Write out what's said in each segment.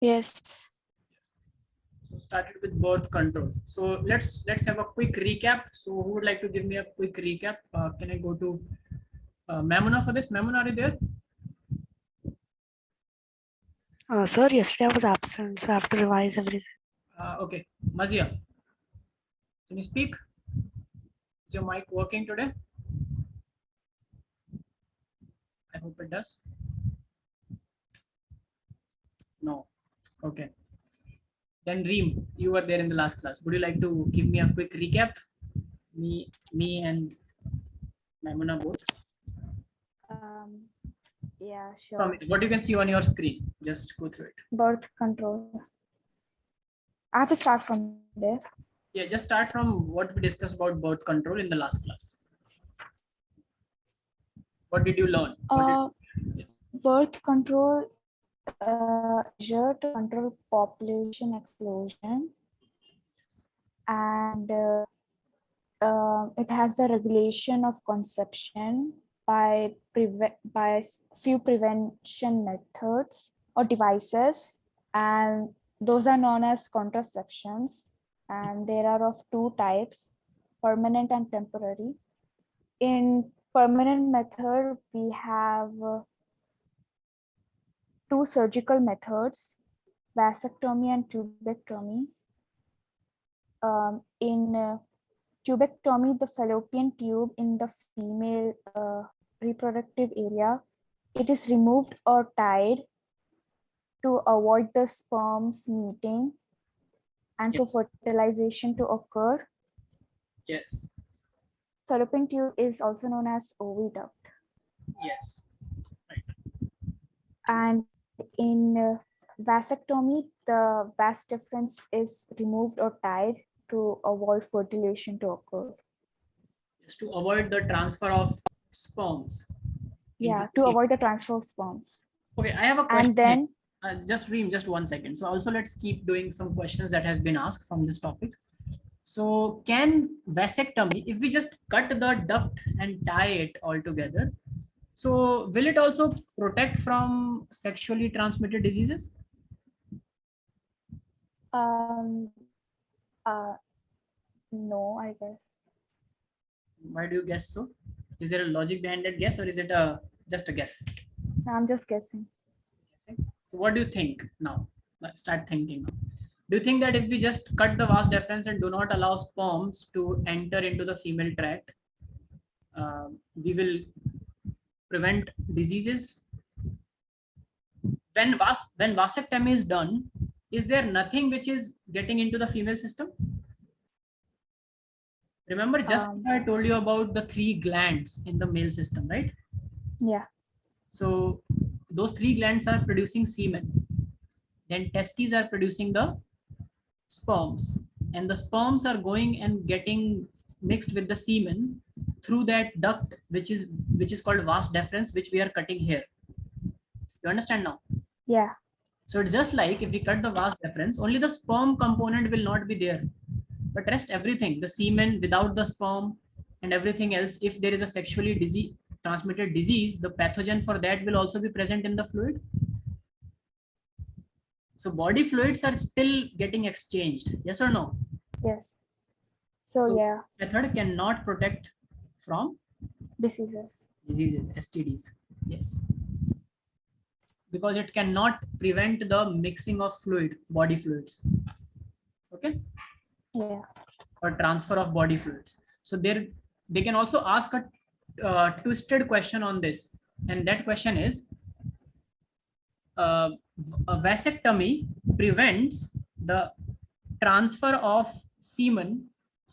Yes. So started with birth control. So let's have a quick recap. So who would like to give me a quick recap? Can I go to Mamuna for this? Mamuna, are you there? Sir, yesterday I was absent, so I have to revise everything. Okay, Mazia, can you speak? Is your mic working today? I hope it does. No. Okay. Then Reem, you were there in the last class. Would you like to give me a quick recap? Me and Maimuna both. Yeah, From sure. what you can see on your screen, just go through it. Birth control. I have to start from there. Yeah, just start from what we discussed about birth control in the last class. What did you learn? Yes. Birth control measure to control population explosion, and it has the regulation of conception by few prevention methods or devices, and those are known as contraceptions, and there are of two types, permanent and temporary. In permanent method, we have two surgical methods, vasectomy and tubectomy. In tubectomy, the fallopian tube in the female reproductive area, it is removed or tied to avoid the sperms meeting and for Yes. fertilization to occur. Yes. Fallopian tube is also known as oviduct. Yes. Right. And in vasectomy, the vas deferens is removed or tied to avoid fertilization to occur. Just to avoid the transfer of sperms. Yeah, to avoid the transfer of sperms. Okay, I have a question. And then just Reem, just 1 second. So also let's keep doing some questions that has been asked from this topic. So can vasectomy, if we just cut the duct and tie it all together, so will it also protect from sexually transmitted diseases? um uh no, I guess. Why do you guess so? Is there a logic behind that guess, or is it a just a guess? I'm just guessing. So what do you think now? Let's start thinking now. Do you think that if we just cut the vas deferens and do not allow sperms to enter into the female tract, we will prevent diseases? When vasectomy is done, is there nothing which is getting into the female system? Remember, just I told you about the 3 glands in the male system, right? Yeah. So those 3 glands are producing semen. Then testes are producing the sperms, and the sperms are going and getting mixed with the semen through that duct, which is called vas deferens, which we are cutting here. You understand now? Yeah. So it's just like if we cut the vas deferens, only the sperm component will not be there, but rest everything, the semen without the sperm and everything else, if there is a sexually transmitted disease, the pathogen for that will also be present in the fluid. So body fluids are still getting exchanged, yes or no? Yes. So yeah, method cannot protect from diseases, STDs. Yes, because it cannot prevent the mixing of body fluids. Okay. Yeah. Or transfer of body fluids. So they can also ask a twisted question on this, and that question is, a vasectomy prevents the transfer of semen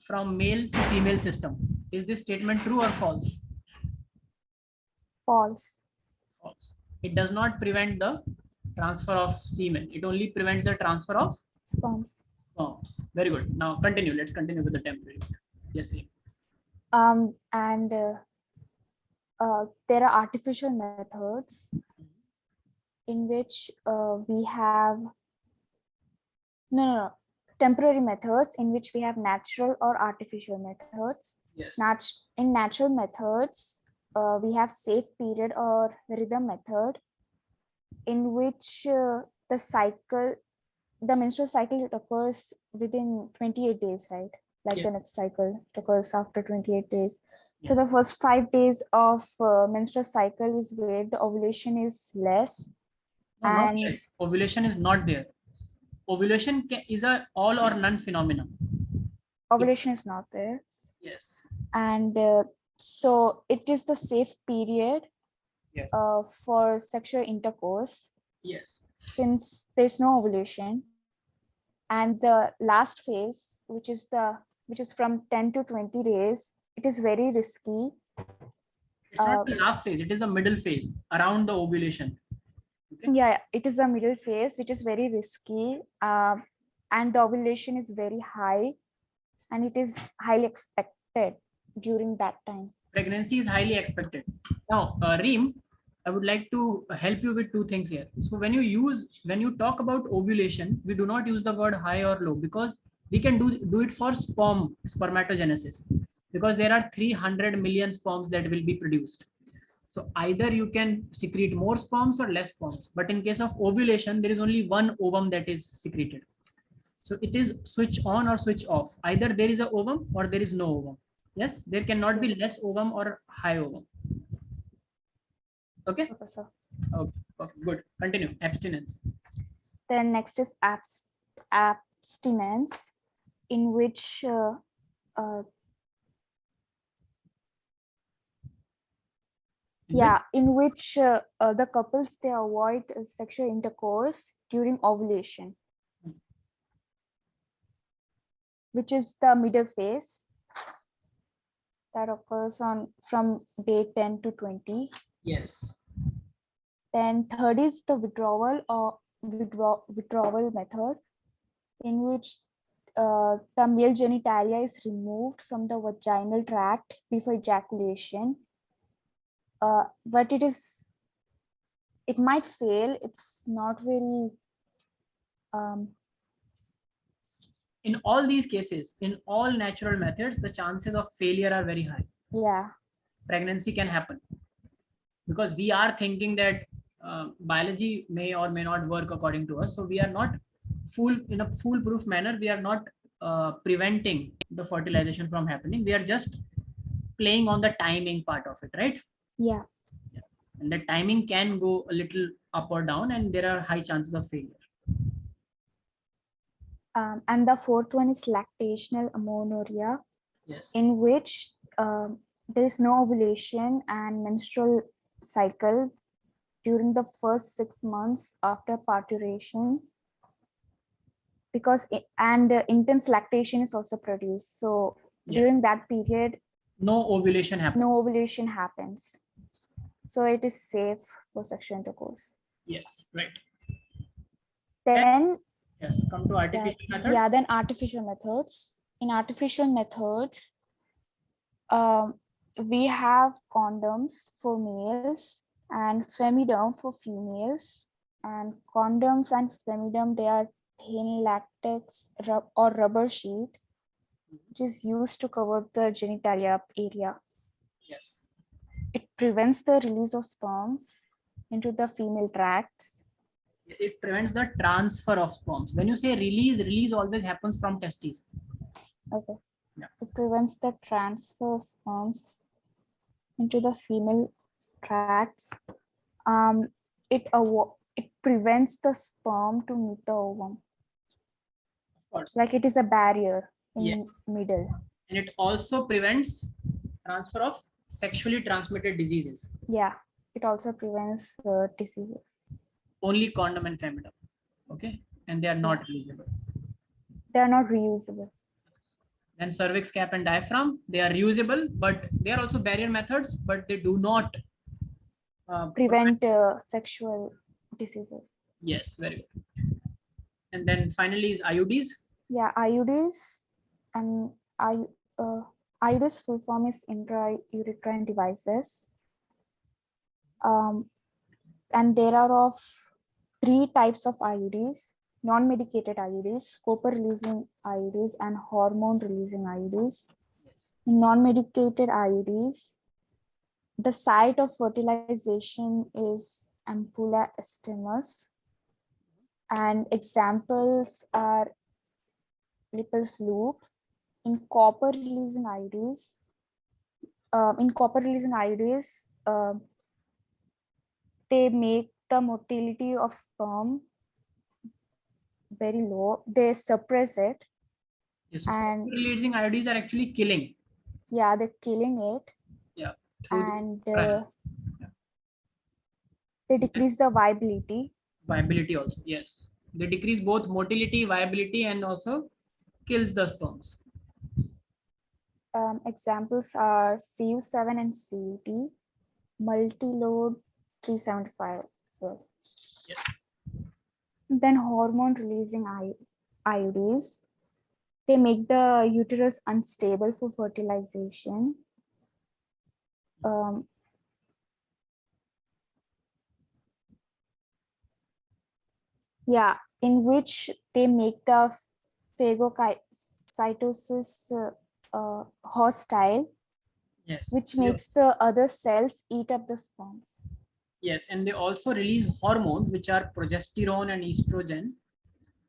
from male to female system. Is this statement true or false? False. False. It does not prevent the transfer of semen. It only prevents the transfer of sperms. Very good. Now continue. Let's continue with the temporary. Yes. And there are artificial methods in which we have temporary methods in which we have natural or artificial methods. Yes. In natural methods, we have safe period or rhythm method, in which the cycle, the menstrual cycle, it occurs within 28 days, right? Like Yeah. the next cycle it occurs after 28 days. So Yes. the first 5 days of menstrual cycle is where the ovulation is less. No, not And less. Ovulation is not there. Ovulation is a all or none phenomenon. ovulation is not there. Yes. And so it is the safe period Yes. for sexual intercourse Yes. since there's no ovulation. And the last phase, which is from 10 to 20 days, it is very risky. It's not the last phase. It is the middle phase around the ovulation. Okay. Yeah, it is the middle phase, which is very risky. And the ovulation is very high, and it is highly expected during that time. Pregnancy is highly expected. Now, Reem, I would like to help you with two things here. So when you talk about ovulation, we do not use the word high or low because we can do it for spermatogenesis, because there are 300 million sperms that will be produced. So either you can secrete more sperms or less sperms. But in case of ovulation, there is only one ovum that is secreted. So it is switch on or switch off. Either there is a ovum or there is no ovum. Yes, there cannot be Yes. less ovum or high ovum. Okay. Okay, so Okay. Good. Continue. Abstinence. then next is abstinence, in which the couples, they avoid sexual intercourse during ovulation, which is the middle phase that occurs from day 10 to 20. Yes. Then third is the withdrawal method, in which the male genitalia is removed from the vaginal tract before ejaculation. But it might fail. It's not very In all these cases, in all natural methods, the chances of failure are very high. yeah. Pregnancy can happen because we are thinking that biology may or may not work according to us. So we are not in a foolproof manner. We are not preventing the fertilization from happening. We are just playing on the timing part of it, right? Yeah. And the timing can go a little up or down, and there are high chances of failure. And the fourth one is lactational amenorrhea, Yes. in which there is no ovulation and menstrual cycle during the first 6 months after parturition, because intense lactation is also produced. So Yes. during that period, No ovulation happens. no ovulation happens. So it is safe for sexual intercourse. Yes, right. Then Yes, come to artificial method. Yeah, then artificial methods. In artificial methods, we have condoms for males and femidom for females. And condoms and femidom, they are thin latex or rubber sheet, which is used to cover the genitalia area. Yes. It prevents the release of sperms into the female tracts. It prevents the transfer of sperms. When you say release always happens from testes. Okay. Yeah. It prevents the transfer of sperms into the female tracts. It prevents the sperm to meet the ovum. Of course. Like it is a barrier in Yes. middle. And it also prevents transfer of sexually transmitted diseases. Yeah, it also prevents diseases. Only condom and femidom. Okay. And they are not reusable. They are not reusable. Then cervix cap and diaphragm, they are reusable, but they are also barrier methods, but they do not Prevent sexual diseases. Yes, very good. And then finally is IUDs. Yeah, Iuds, and Iuds full form is intrauterine devices. And there are of 3 types of IUDs: non-medicated IUDs, copper-releasing IUDs, and hormone-releasing IUDs. Yes. In non-medicated IUDs, the site of fertilization is ampulla estemus, And examples are Lippel's loop. In copper releasing Iuds, they make the motility of sperm very low. They suppress it. Yes, And releasing IUDs are actually killing. Yeah, they're killing it. Yeah. Through And the they decrease the viability. viability also. Yes. They decrease both motility, viability, and also kills the sperms. Examples are CU7 and CUT, multi-load 375. So, Yes. then hormone releasing IUDs. They make the uterus unstable for fertilization. In which they make the phagocytosis hostile, Yes. which makes the other cells eat up the sperms. Yes, and they also release hormones which are progesterone and estrogen.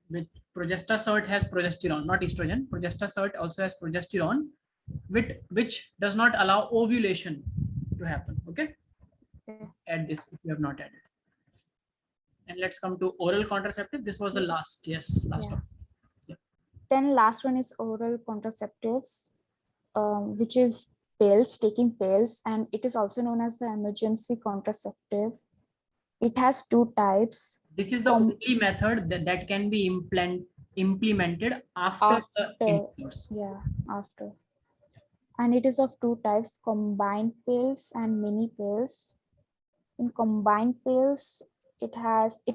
Which progestasert has progesterone, not estrogen. Progestasert also has progesterone, which does not allow ovulation to happen. Okay. Yeah. Add this if you have not added. And let's come to oral contraceptive. This was the last. Yes, last one. Yeah. Then last one is oral contraceptives, which is pills, taking pills, and it is also known as the emergency contraceptive. It has two types. This is the only method that can be implemented after the intercourse. Yeah, after. And it is of two types, combined pills and mini pills. In combined pills, it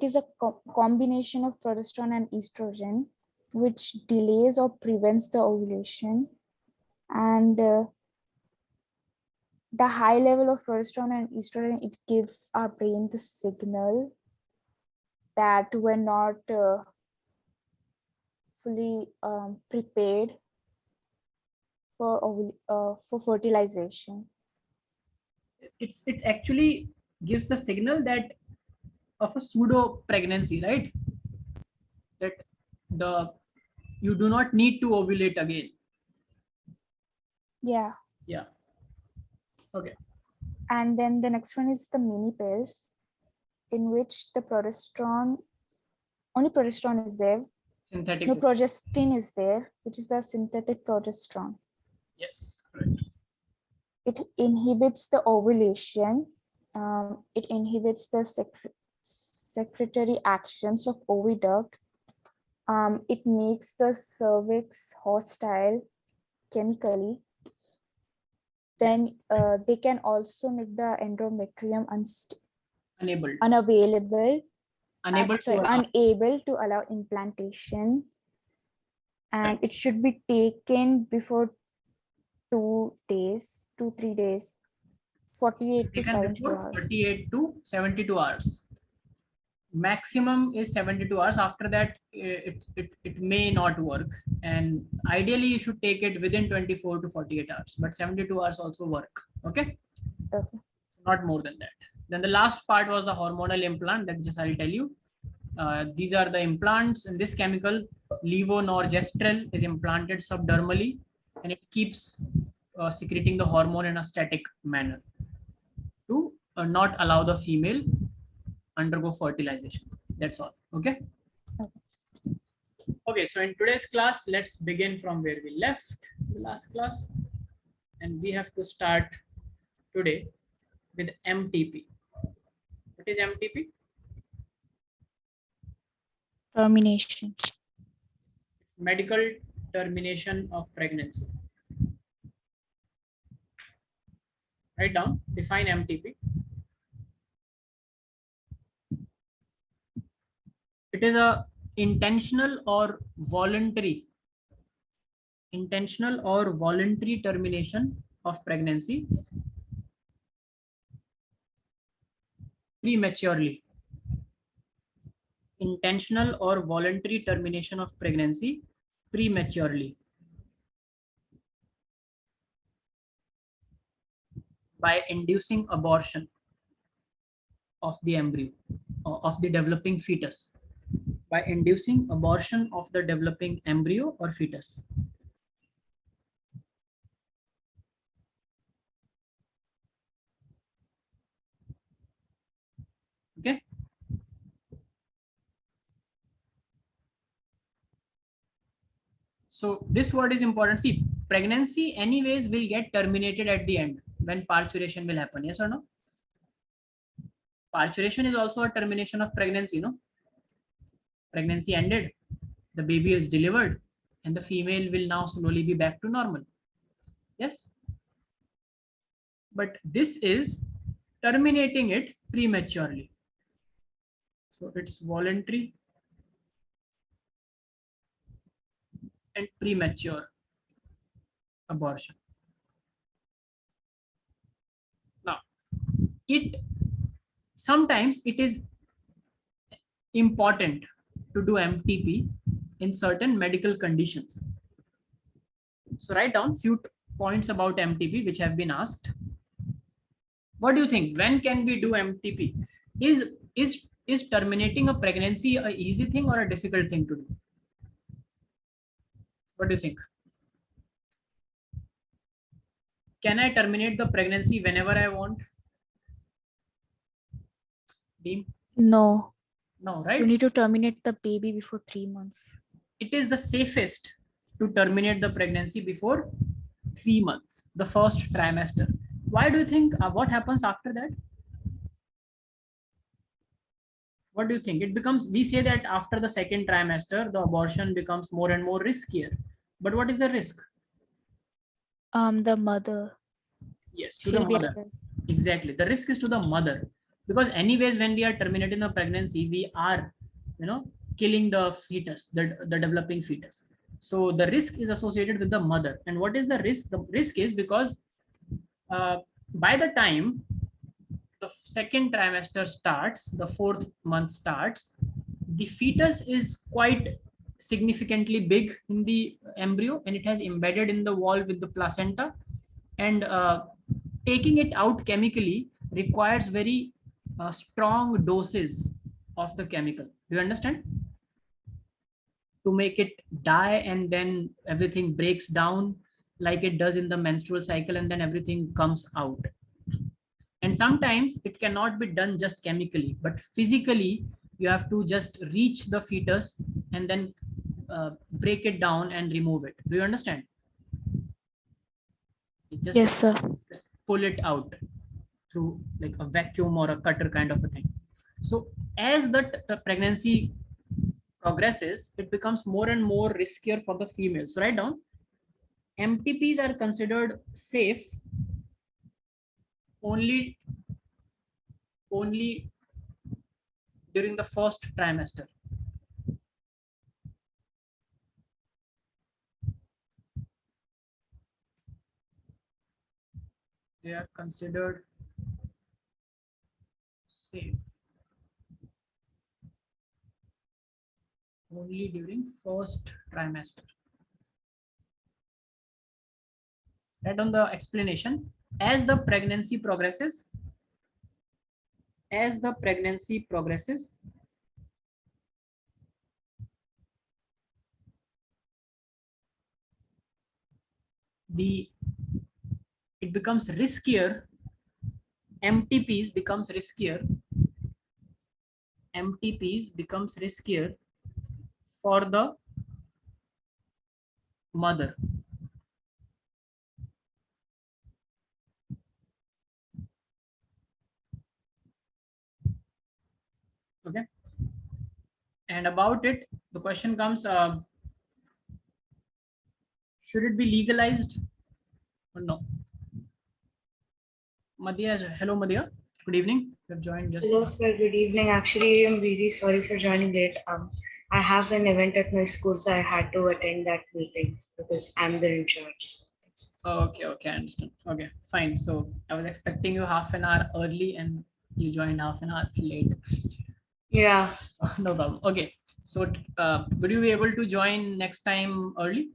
is a combination of progesterone and estrogen, which delays or prevents the ovulation. And the high level of progesterone and estrogen, it gives our brain the signal that we're not fully prepared for fertilization. It actually gives the signal that of a pseudo pregnancy, right? That you do not need to ovulate again. Yeah. Yeah. Okay. And then the next one is the mini pills, in which the only progesterone is there. Synthetic. No progestin is there, which is the synthetic progesterone. Yes, correct. It inhibits the ovulation. It inhibits the secretory actions of oviduct. It makes the cervix hostile chemically. Then they can also make the endometrium unable to allow implantation. And it should be taken before 3 days, 48 to 72 hours. 48 to 72 hours. Maximum is 72 hours. After that, it may not work. And ideally, you should take it within 24 to 48 hours. But 72 hours also work. Okay? Okay. Not more than that. Then the last part was the hormonal implant. That just I'll tell you. These are the implants, and this chemical levonorgestrel is implanted subdermally, and it keeps secreting the hormone in a static manner to not allow the female undergo fertilization. That's all. Okay. Okay, so in today's class, let's begin from where we left the last class, and we have to start today with MTP. What is MTP? Termination. Medical termination of pregnancy. Write down, define MTP. It is a intentional or voluntary termination of pregnancy prematurely. Intentional or voluntary termination of pregnancy prematurely by inducing abortion of the embryo or of the developing fetus. By inducing abortion of the developing embryo or fetus. Okay. So this word is important. See, pregnancy anyways will get terminated at the end when parturition will happen. Yes or no? Parturition is also a termination of pregnancy, no? Pregnancy ended, the baby is delivered, and the female will now slowly be back to normal. Yes? But this is terminating it prematurely. So it's voluntary and premature abortion. Now, sometimes it is important to do MTP in certain medical conditions. So write down few points about MTP which have been asked. What do you think? When can we do MTP? Is terminating a pregnancy an easy thing or a difficult thing to do? What do you think? Can I terminate the pregnancy whenever I want? Deem? No. No, right? You need to terminate the baby before 3 months. It is the safest to terminate the pregnancy before 3 months, the first trimester. Why do you think? What happens after that? What do you think? It becomes, we say that after the second trimester, the abortion becomes more and more riskier. But what is the risk? The mother. Yes, to the mother. Exactly. The risk is to the mother. Because anyways, when we are terminating the pregnancy, we are, killing the fetus, the developing fetus. So the risk is associated with the mother. And what is the risk? The risk is because by the time the second trimester starts, the 4th month starts, the fetus is quite significantly big in the embryo and it has embedded in the wall with the placenta, and taking it out chemically requires very strong doses of the chemical. Do you understand? To make it die and then everything breaks down like it does in the menstrual cycle and then everything comes out. And sometimes it cannot be done just chemically, but physically you have to just reach the fetus and then break it down and remove it. Do you understand? Yes, sir. Just pull it out through like a vacuum or a cutter kind of a thing. So as the pregnancy progresses, it becomes more and more riskier for the female. So write down, MTPs are considered safe only during the first trimester. They are considered safe only during first trimester. Write down the explanation. As the pregnancy progresses, it becomes riskier. MTPs becomes riskier for the mother. Okay. And about it, the question comes, should it be legalized or no? Madhya, hello Madhya. Good evening. You have joined just. Hello, sir. Good evening. Actually, I'm really sorry for joining late. I have an event at my school, so I had to attend that meeting because I'm the in charge. Okay, I understand. Okay, fine. So I was expecting you half an hour early and you joined half an hour late. Yeah. No problem. Okay. So would you be able to join next time early?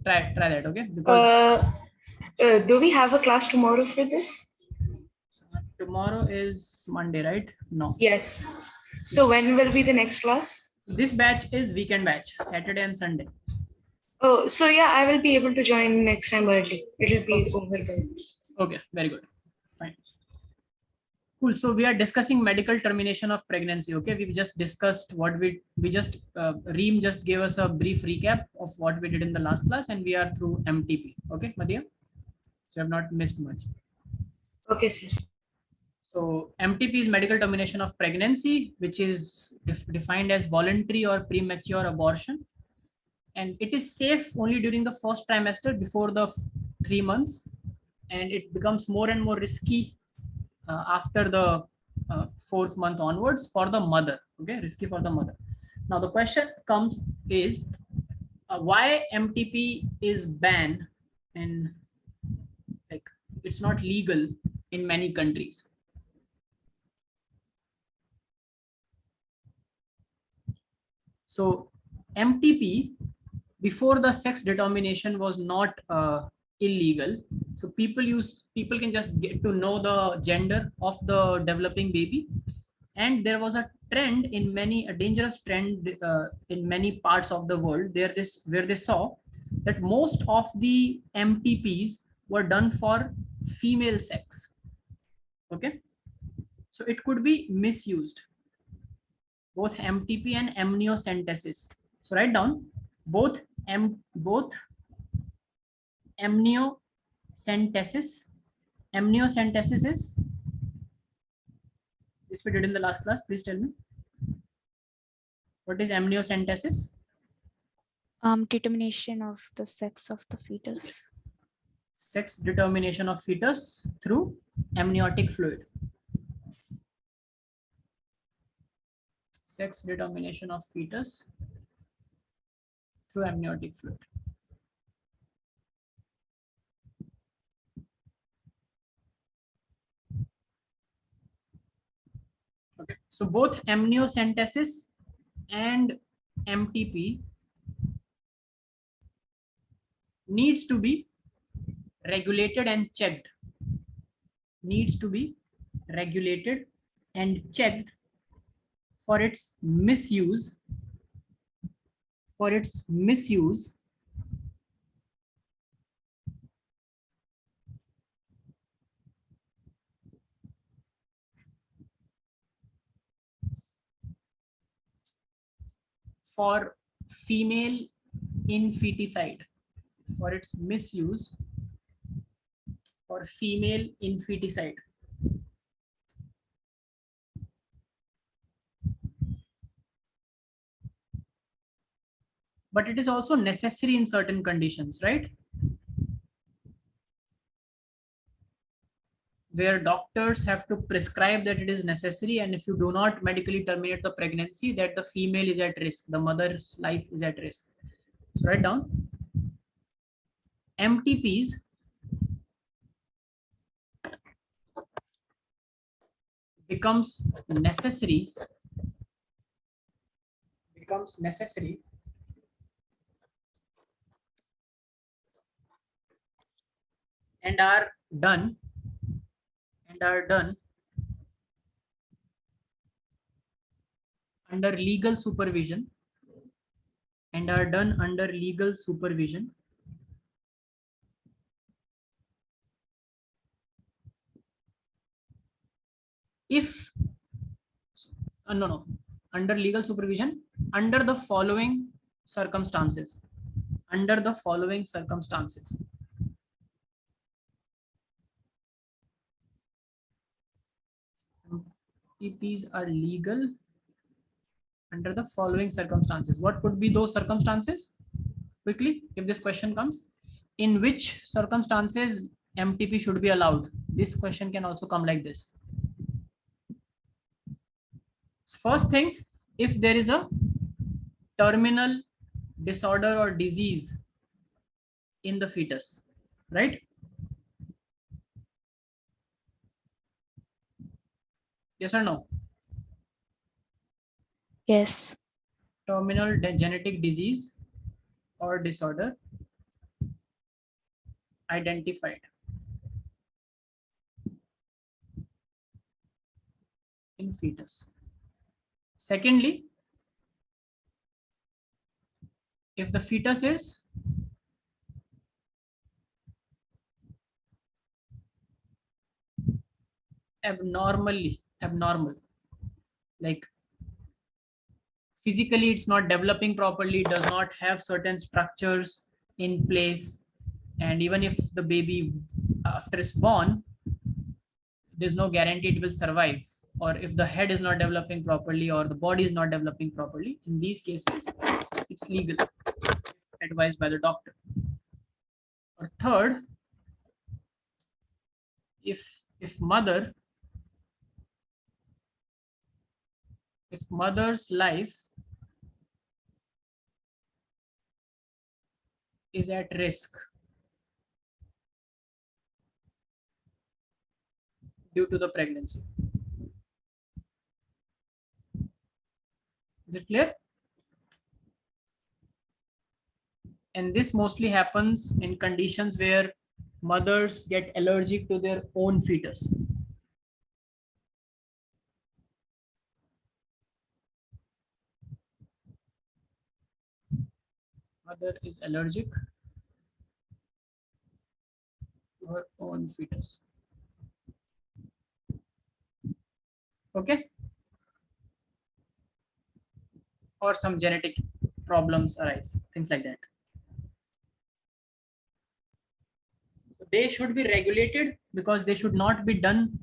Try that, okay? Because do we have a class tomorrow for this? tomorrow is Monday, right? No. Yes. So when will be the next class? This batch is weekend batch, Saturday and Sunday. Oh, so yeah, I will be able to join next time early. It'll be Okay. over then. Okay, very good. Fine. Cool. So we are discussing medical termination of pregnancy. Okay, we've just discussed what we just Reem just gave us a brief recap of what we did in the last class, and we are through MTP. Okay, Madhya. So you have not missed much. Okay, sir. So MTP is medical termination of pregnancy, which is defined as voluntary or premature abortion, and it is safe only during the first trimester before the 3 months, and it becomes more and more risky after the 4th month onwards for the mother. Okay, risky for the mother. Now the question comes is why MTP is banned and like it's not legal in many countries. So MTP before the sex determination was not illegal. So people can just get to know the gender of the developing baby, and there was a trend in many a dangerous trend in many parts of the world where they saw that most of the MTPs were done for female sex. Okay, so it could be misused, both MTP and amniocentesis. So write down both amniocentesis. Amniocentesis is this we did in the last class. Please tell me what is amniocentesis. Determination of the sex of the fetus. Sex determination of fetus through amniotic fluid. Sex determination of fetus through amniotic fluid. Okay, so both amniocentesis and MTP needs to be regulated and checked. Needs to be regulated and checked for its misuse. For its misuse for female infanticide. For its misuse for female infanticide. But it is also necessary in certain conditions, right? Where doctors have to prescribe that it is necessary, and if you do not medically terminate the pregnancy, that the female is at risk, the mother's life is at risk. So write down MTPs becomes necessary and are done under legal supervision if no under legal supervision under the following circumstances. MTPs are legal under the following circumstances. What could be those circumstances? Quickly, if this question comes, in which circumstances MTP should be allowed? This question can also come like this. First thing, if there is a terminal disorder or disease in the fetus, right? Yes or no? Yes. Terminal genetic disease or disorder identified in fetus. Secondly, if the fetus is abnormal, like physically it's not developing properly, does not have certain structures in place, and even if the baby after it's born, there's no guarantee it will survive, or if the head is not developing properly or the body is not developing properly, in these cases it's legal, advised by the doctor. Or third, if mother's life is at risk due to the pregnancy. Is it clear? And this mostly happens in conditions where mothers get allergic to their own fetus. Mother is allergic to her own fetus. Okay? Or some genetic problems arise, things like that. They should be regulated because they should not be done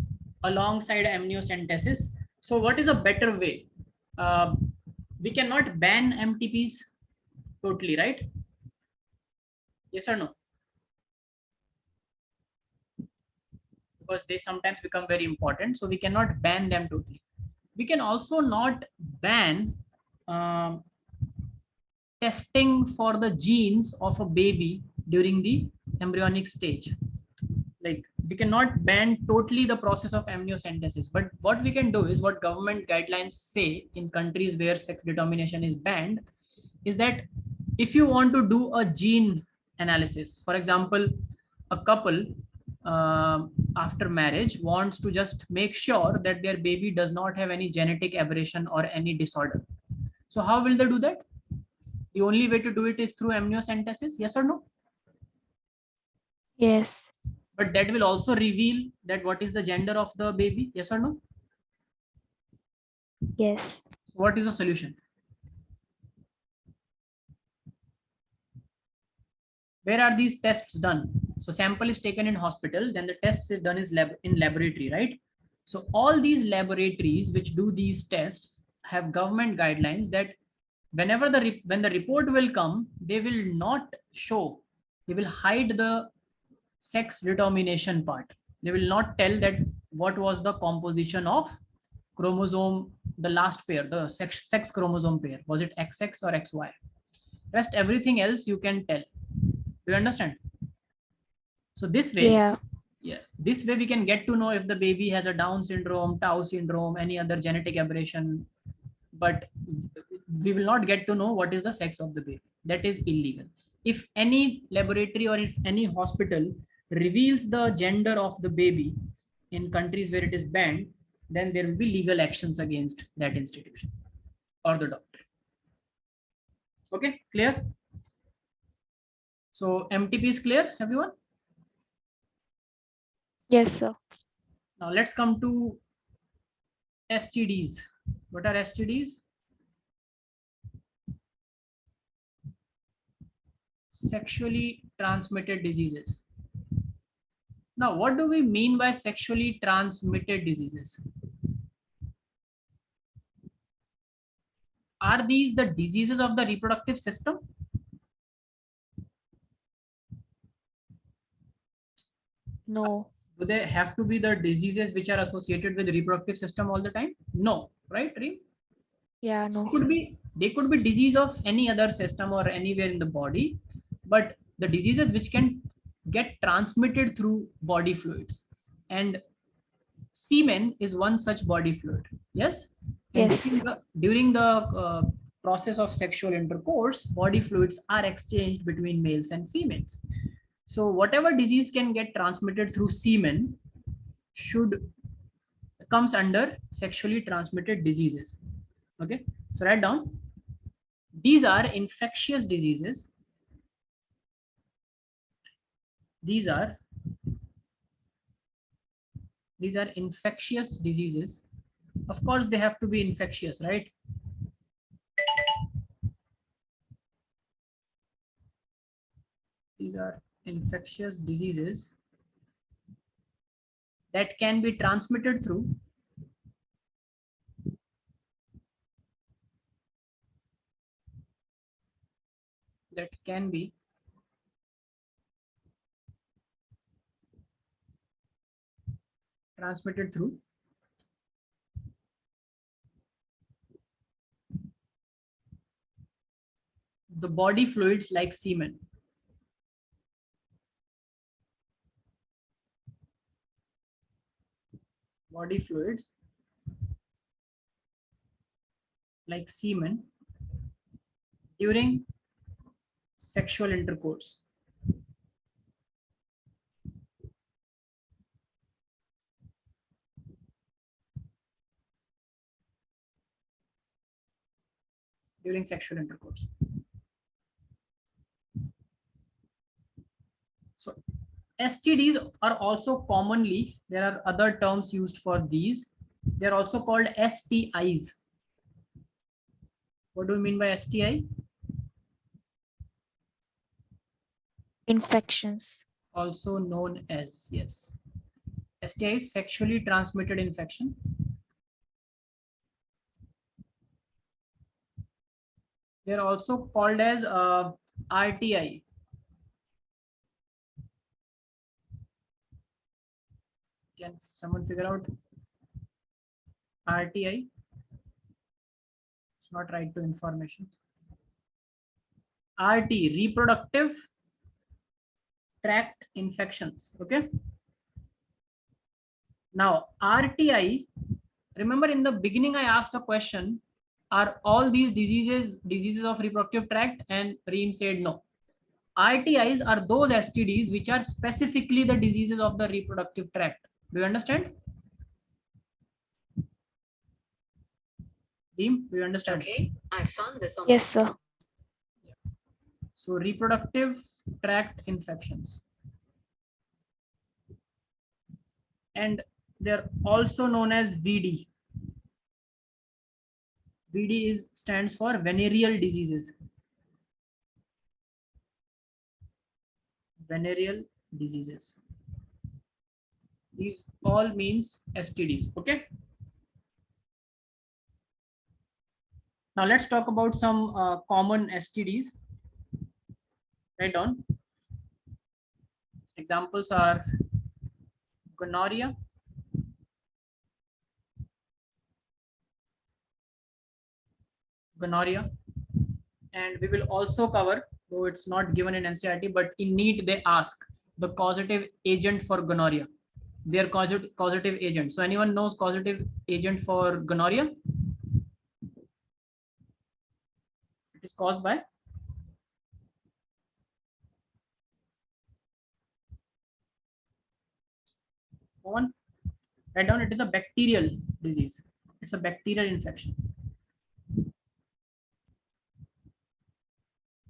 alongside amniocentesis. So what is a better way? We cannot ban MTPs totally, right? Yes or no? Because they sometimes become very important, so we cannot ban them totally. We can also not ban testing for the genes of a baby during the embryonic stage. Like, we cannot ban totally the process of amniocentesis, but what we can do is what government guidelines say in countries where sex determination is banned is that if you want to do a gene analysis, for example, a couple after marriage wants to just make sure that their baby does not have any genetic aberration or any disorder. So how will they do that? The only way to do it is through amniocentesis, yes or no? Yes. But that will also reveal that what is the gender of the baby, yes or no? Yes. What is the solution? Where are these tests done? So sample is taken in hospital, then the tests is done in laboratory, right? So all these laboratories which do these tests have government guidelines that whenever when the report will come, they will not show, they will hide the sex determination part. They will not tell that what was the composition of chromosome, the last pair, the sex chromosome pair, was it XX or XY? Rest everything else you can tell. Do you understand? So this way, this way we can get to know if the baby has a Down syndrome, Tau syndrome, any other genetic aberration, but we will not get to know what is the sex of the baby. That is illegal. If any laboratory or if any hospital reveals the gender of the baby in countries where it is banned, then there will be legal actions against that institution or the doctor. Okay, clear? So MTP is clear, everyone? Yes, sir. Now let's come to STDs. What are STDs? Sexually transmitted diseases. Now, what do we mean by sexually transmitted diseases? Are these the diseases of the reproductive system? No. Do they have to be the diseases which are associated with the reproductive system all the time? No, right, Reem? Yeah, no. They could be disease of any other system or anywhere in the body, but the diseases which can get transmitted through body fluids, and semen is one such body fluid. Yes. And Yes. during the process of sexual intercourse, body fluids are exchanged between males and females. So whatever disease can get transmitted through semen comes under sexually transmitted diseases. Okay, so write down These are infectious diseases. These are infectious diseases. Of course, they have to be infectious, right? These are infectious diseases that can be transmitted through the body fluids like semen. Body fluids like semen during sexual intercourse. During sexual intercourse. So STDs are also commonly, there are other terms used for these. They're also called STIs. What do you mean by STI? Infections. Also known as, yes. STI is sexually transmitted infection. They're also called as RTI. Can someone figure out RTI? It's not right to information. RT, reproductive tract infections. Okay. Now, RTI, remember in the beginning I asked a question, are all these diseases of reproductive tract, and Reem said no. RTIs are those STDs which are specifically the diseases of the reproductive tract. Do you understand? Reem, do you understand? Okay, I found this on. Yes, sir. So reproductive tract infections. And they're also known as VD. VD stands for venereal diseases. Venereal diseases. These all means STDs. Okay. Now let's talk about some common STDs. Write down. Examples are gonorrhea, and we will also cover, though it's not given in NCERT, but in NEET they ask the causative agent for gonorrhea. Their causative agent. So anyone knows causative agent for gonorrhea? It is caused by one. Write down, it is a bacterial disease. It's a bacterial infection.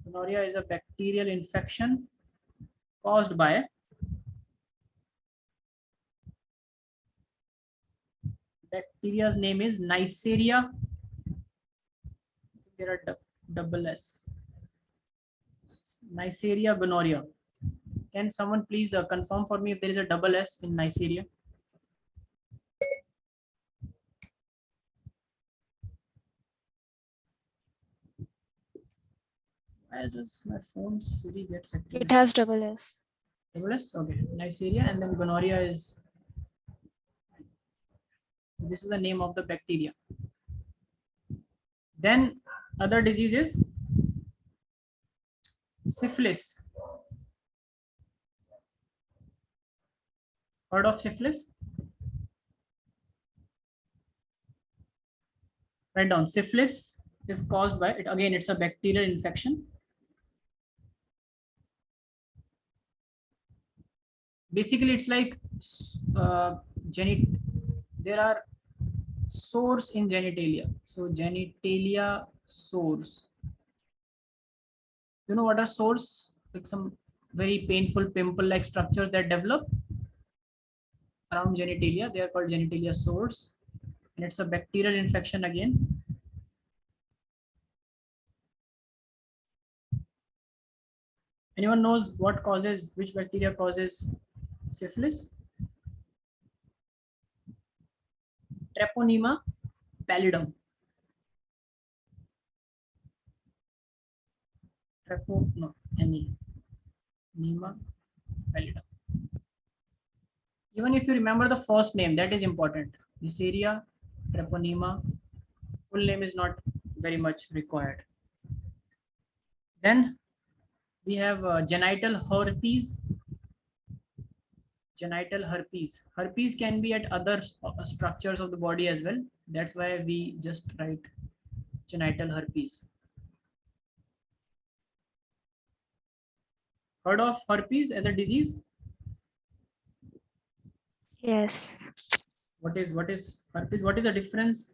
Gonorrhea is a bacterial infection caused by bacteria's name is Neisseria. There are double S. Neisseria gonorrhea. Can someone please confirm for me if there is a double S in Neisseria? Why does my phone Siri gets activated? It has double S. Double S? Okay. Neisseria, and then gonorrhea is, this is the name of the bacteria. Then other diseases, syphilis. Heard of syphilis? Write down, syphilis is caused by it. Again, it's a bacterial infection. Basically, it's like there are sores in genitalia. So genitalia sores. You know what are sores? Like some very painful pimple-like structures that develop around genitalia. They are called genitalia sores, and it's a bacterial infection again. Anyone knows which bacteria causes syphilis? Treponema pallidum. Nema pallidum. Even if you remember the first name, that is important. Neisseria, treponema. Full name is not very much required. Then we have genital herpes. Genital herpes. Herpes can be at other structures of the body as well. That's why we just write genital herpes. Heard of herpes as a disease? Yes. What is herpes? What is the difference?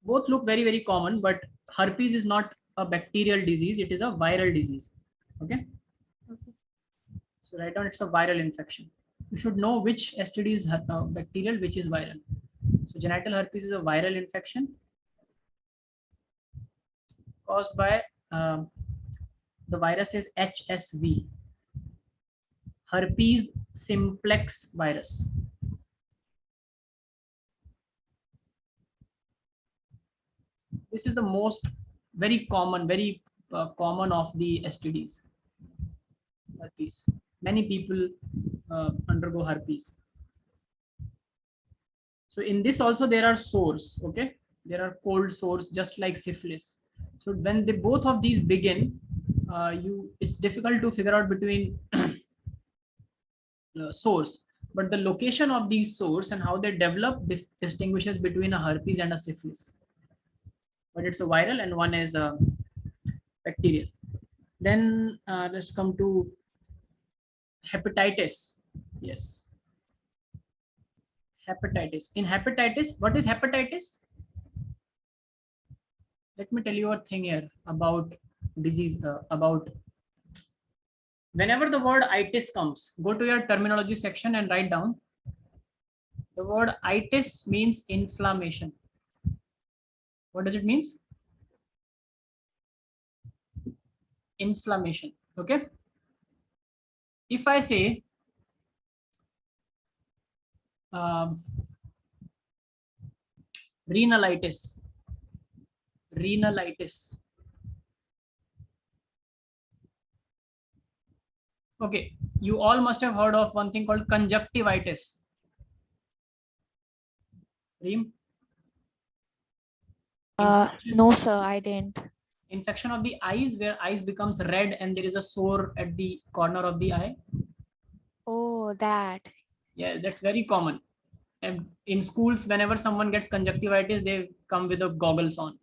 Both look very common, but herpes is not a bacterial disease, it is a viral disease. Okay. So write down it's a viral infection. You should know which STD is bacterial, which is viral. So genital herpes is a viral infection caused by the virus is HSV, herpes simplex virus. This is the most very common of the STDs. Herpes. Many people undergo herpes. So in this also there are sores. Okay, there are cold sores just like syphilis. So when they both of these begin, it's difficult to figure out between sores, but the location of these sores and how they develop distinguishes between a herpes and a syphilis. But it's a viral and one is a bacterial. Then let's come to hepatitis. Yes, hepatitis. In hepatitis, what is hepatitis? Let me tell you a thing here about disease. About whenever the word itis comes, go to your terminology section and write down. The word itis means inflammation. What does it mean? Inflammation. Okay. If I say renalitis. Okay, you all must have heard of one thing called conjunctivitis. Reem? No, sir, I didn't. Infection of the eyes, where eyes becomes red and there is a sore at the corner of the eye. Oh, that. Yeah, that's very common. And in schools, whenever someone gets conjunctivitis, they come with a goggles on.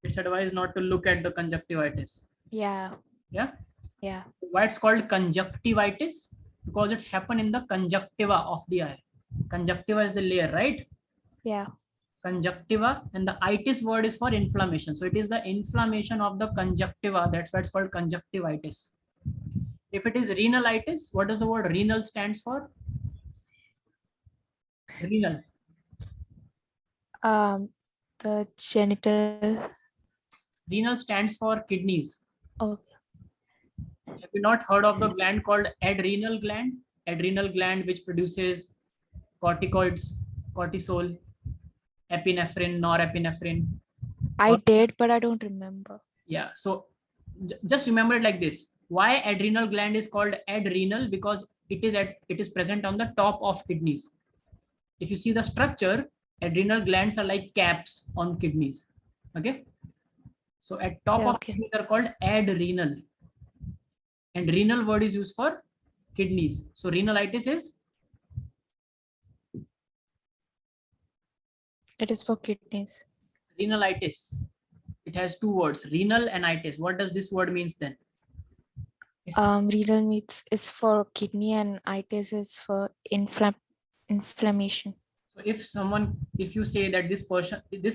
It's advised not to look at the conjunctivitis. Yeah. Yeah. Yeah. Why it's called conjunctivitis? Because it's happened in the conjunctiva of the eye. Conjunctiva is the layer, right? Yeah. Conjunctiva, and the itis word is for inflammation. So it is the inflammation of the conjunctiva. That's why it's called conjunctivitis. If it is renalitis, what does the word renal stands for? Renal. The genital. Renal stands for kidneys. Okay. Have you not heard of the gland called adrenal gland? Adrenal gland, which produces corticoids, cortisol, epinephrine, norepinephrine. I did, but I don't remember. Yeah. So just remember it like this. Why adrenal gland is called adrenal? Because it is present on the top of kidneys. If you see the structure, adrenal glands are like caps on kidneys. Okay. So at top Yeah, of okay. kidneys are called adrenal. And renal word is used for kidneys. So renalitis is? It is for kidneys. Renalitis. It has two words, renal and itis. What does this word means then? Renal means it's for kidney and itis is for inflammation. So if you say that this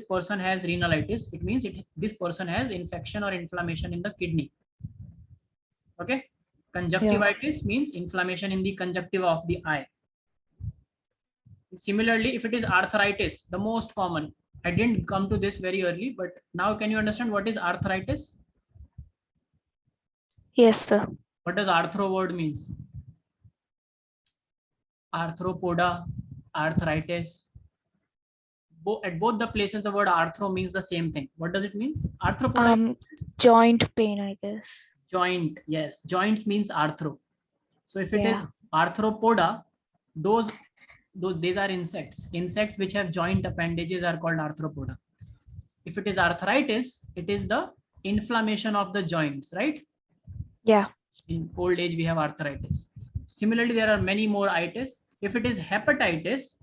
person has renalitis, it means this person has infection or inflammation in the kidney. Okay. Conjunctivitis means inflammation in the conjunctiva of the eye. Similarly, if it is arthritis, the most common, I didn't come to this very early, but now can you understand what is arthritis? Yes, sir. What does arthro word means? Arthropoda, arthritis. At both the places, the word arthro means the same thing. What does it mean? Arthropoda. Joint pain, I guess. Joint, yes. Joints means arthro. So if it Yeah. is arthropoda, these are insects. Insects which have joint appendages are called arthropoda. If it is arthritis, it is the inflammation of the joints, right? Yeah. In old age, we have arthritis. Similarly, there are many more itis. If it is hepatitis,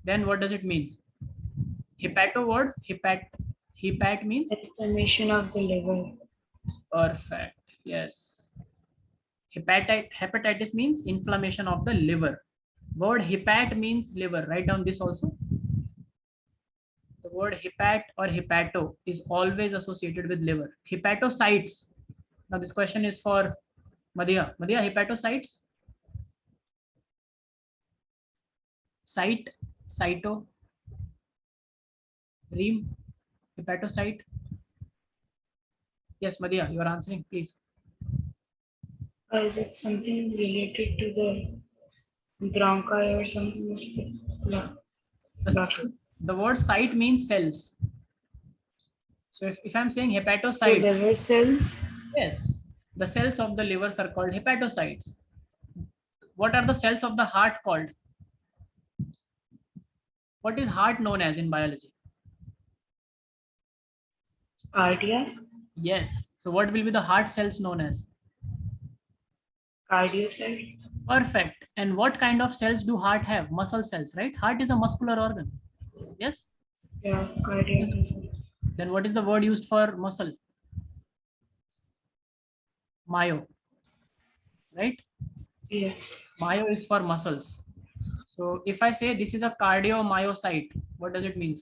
then what does it mean? Hepato word, hepat means? Inflammation of the liver. Perfect, yes. Hepatitis means inflammation of the liver. Word hepat means liver. Write down this also. The word hepat or hepato is always associated with liver. Hepatocytes. Now this question is for Madhya. Madhya, hepatocytes? Cyto, Reem, hepatocyte. Yes, Madhya, you are answering, please. Is it something related to the bronchi or something like that? The word cyte means cells. So if I'm saying So hepatocyte, liver cells? yes, the cells of the livers are called hepatocytes. What are the cells of the heart called? What is heart known as in biology? Cardiac? Yes. So what will be the heart cells known as? Cardiocyte? Perfect. And what kind of cells do heart have? Muscle cells, right? Heart is a muscular organ. Yes. Yeah, cardiac cells. Then what is the word used for muscle? Myo. Right? Yes. Myo is for muscles. So if I say this is a cardiomyocyte, what does it mean?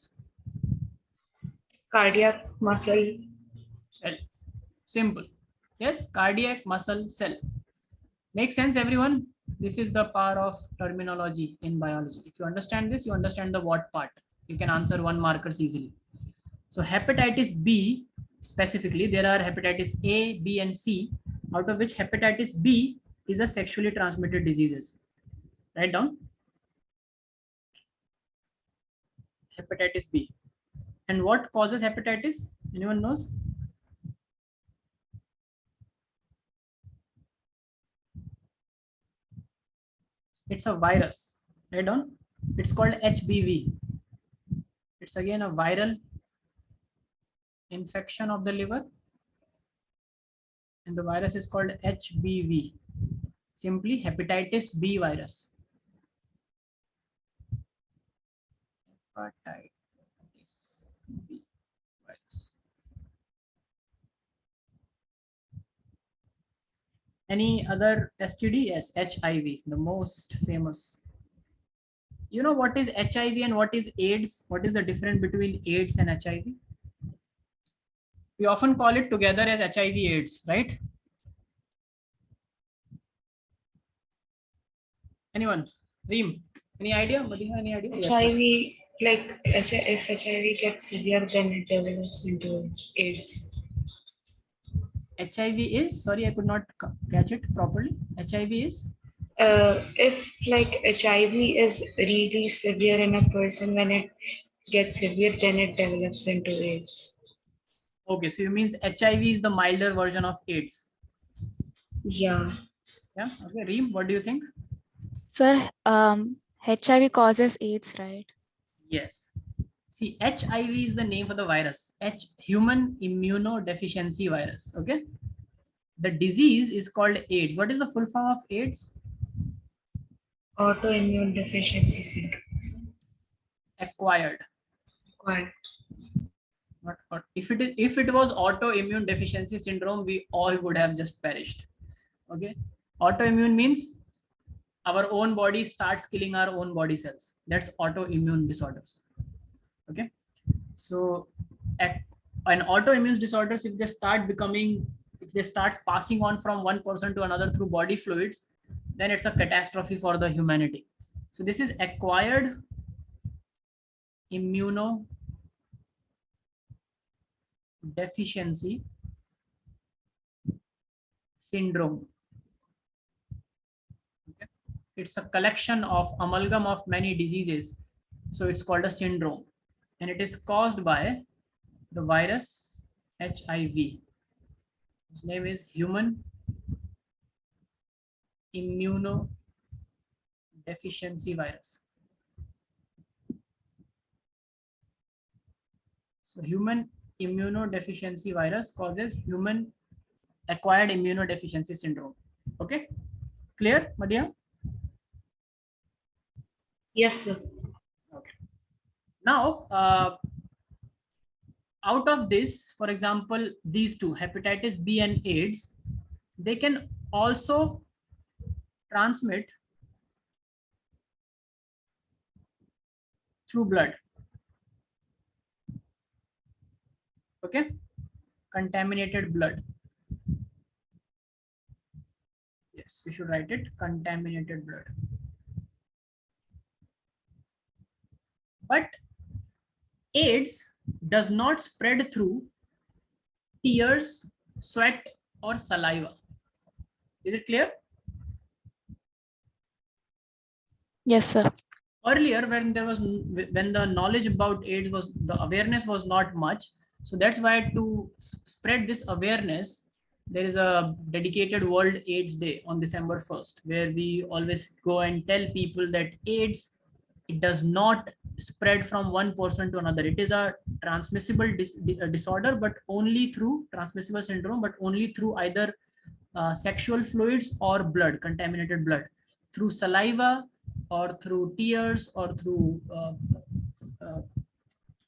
Cardiac muscle. Cell. Simple. Yes, cardiac muscle cell. Make sense, everyone? This is the power of terminology in biology. If you understand this, you understand the what part. You can answer 1 markers easily. So hepatitis B, specifically, there are hepatitis A, B, and C, out of which hepatitis B is a sexually transmitted diseases. Write down. Hepatitis B. And what causes hepatitis? Anyone knows? It's a virus. Write down. It's called HBV. It's again a viral infection of the liver. And the virus is called HBV. Simply hepatitis B virus. Hepatitis B virus. Any other STD? Yes, HIV, the most famous. You know what is HIV and what is AIDS? What is the difference between AIDS and HIV? We often call it together as HIV AIDS, right? Anyone? Reem, any idea? Madhya, any idea? HIV, like if HIV gets severe, then it develops into AIDS. HIV is, sorry, I could not catch it properly. HIV is? If like HIV is really severe in a person, when it gets severe, then it develops into AIDS. Okay, so you means HIV is the milder version of AIDS. Yeah. Yeah, okay. Reem, what do you think? Sir, HIV causes AIDS, right? Yes. See, HIV is the name for the virus. Human immunodeficiency virus. Okay. The disease is called AIDS. What is the full form of AIDS? Autoimmune deficiency syndrome. Acquired. Acquired. Not. If it was autoimmune deficiency syndrome, we all would have just perished. Okay. Autoimmune means our own body starts killing our own body cells. That's autoimmune disorders. Okay, so an autoimmune disorders, if they start passing on from one person to another through body fluids, then it's a catastrophe for the humanity. So this is acquired immunodeficiency syndrome. Okay. It's a collection of amalgam of many diseases. So it's called a syndrome, and it is caused by the virus HIV. Its name is human immunodeficiency virus. So human immunodeficiency virus causes human acquired immunodeficiency syndrome. Okay, clear, Madhya? Yes, sir. Okay. Now, out of this, for example, these two, hepatitis B and AIDS, they can also transmit through blood. Okay, contaminated blood. Yes, we should write it, contaminated blood. But AIDS does not spread through tears, sweat, or saliva. Is it clear? Yes, sir. Earlier, when the knowledge about AIDS was, the awareness was not much. So that's why to spread this awareness, there is a dedicated World AIDS Day on December 1st, where we always go and tell people that AIDS, it does not spread from one person to another. It is a transmissible disorder, but only through transmissible syndrome, but only through either sexual fluids or blood, contaminated blood, through saliva or through tears or through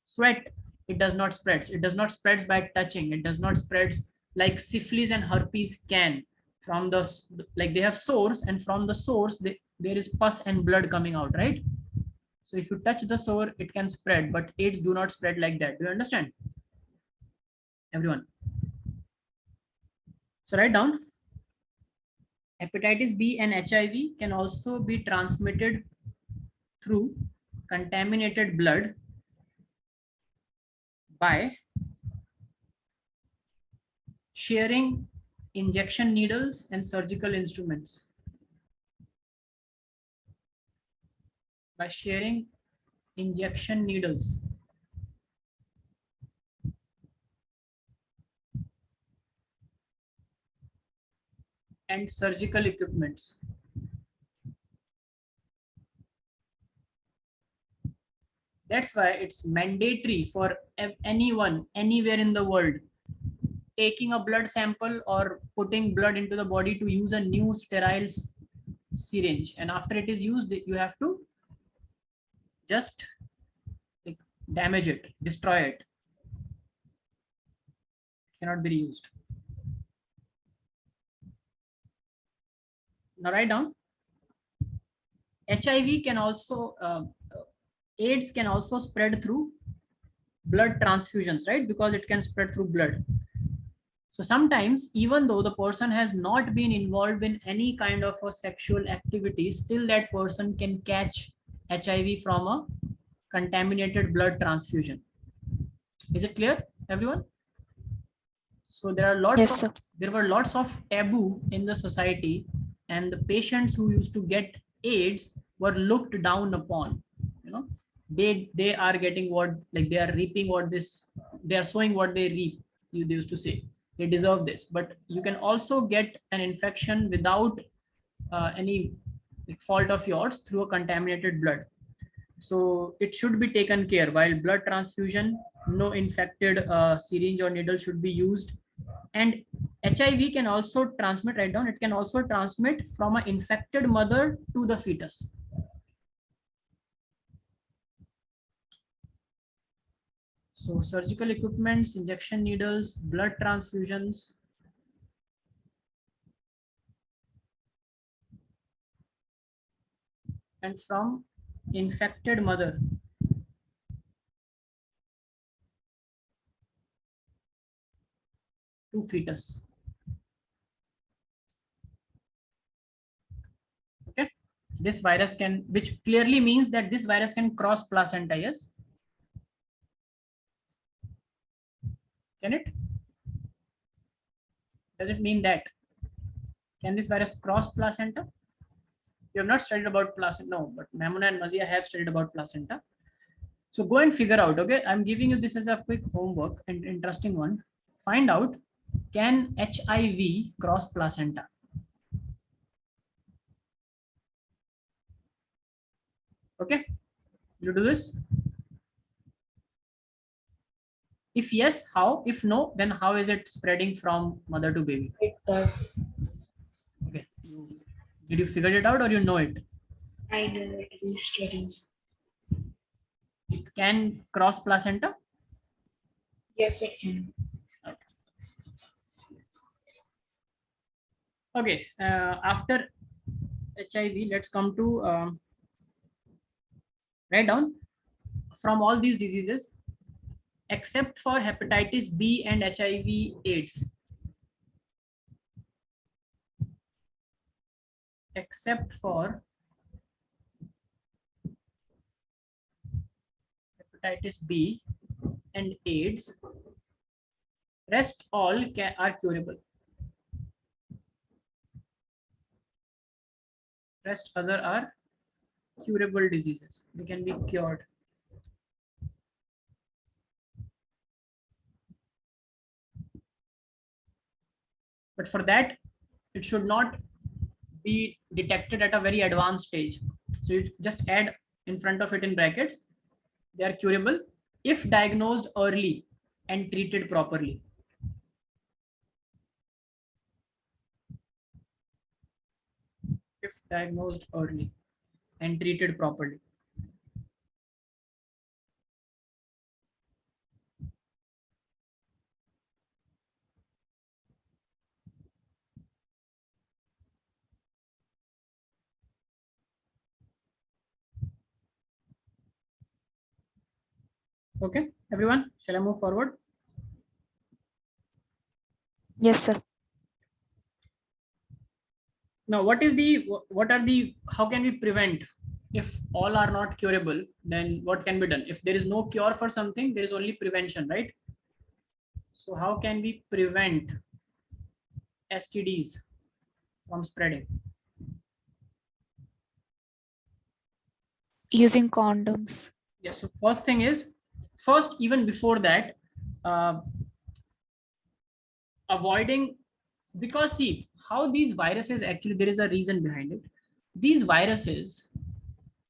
sweat. It does not spread. It does not spread by touching. It does not spread like syphilis and herpes can. From the, like, they have sores, and from the sores there is pus and blood coming out, right? So if you touch the sore, it can spread, but AIDS do not spread like that. Do you understand, everyone? So write down, hepatitis B and HIV can also be transmitted through contaminated blood by sharing injection needles and surgical instruments. By sharing injection needles and surgical equipments. That's why it's mandatory for anyone anywhere in the world taking a blood sample or putting blood into the body to use a new sterile syringe, and after it is used, you have to just like damage it, destroy it. It cannot be reused. Now write down, HIV can also AIDS can also spread through blood transfusions, right? Because it can spread through blood. So sometimes, even though the person has not been involved in any kind of a sexual activity, still that person can catch HIV from a contaminated blood transfusion. Is it clear, everyone? So there are there were lots of taboo in the society, and the patients who used to get AIDS were looked down upon. You know, they are getting what, like, they are reaping what they are sowing what they reap. They used to say they deserve this, but you can also get an infection without any fault of yours through a contaminated blood. So it should be taken care. While blood transfusion, no infected syringe or needle should be used. And HIV can also transmit, write down, it can also transmit from an infected mother to the fetus. So surgical equipments, injection needles, blood transfusions. and from infected mother to fetus. Okay, this virus can, which clearly means that this virus can cross placenta. Yes, can it? Does it mean that? Can this virus cross placenta? You have not studied about placenta, no, but Mamuna and Mazia have studied about placenta. So go and figure out. Okay, I'm giving you this as a quick homework and interesting one. Find out, can HIV cross placenta? Okay, you do this. If yes, how? If no, then how is it spreading from mother to baby? It does. Okay, did you figure it out or you know it? I know it is studying. It can cross placenta. Yes, it can. Okay, after HIV, let's come to write down from all these diseases, except for hepatitis B and HIV AIDS. Except for hepatitis B and AIDS, rest all are curable. Rest other are curable diseases. They can be cured. But for that, it should not be detected at a very advanced stage. So you just add in front of it in brackets. They are curable if diagnosed early and treated properly. If diagnosed early and treated properly. Okay, everyone, shall I move forward? Yes, sir. Now, what are the, how can we prevent? If all are not curable, then what can be done? If there is no cure for something, there is only prevention, right? So how can we prevent STDs from spreading? Using condoms. Yes, so first thing is, even before that, avoiding, because see how these viruses, actually there is a reason behind it. These viruses,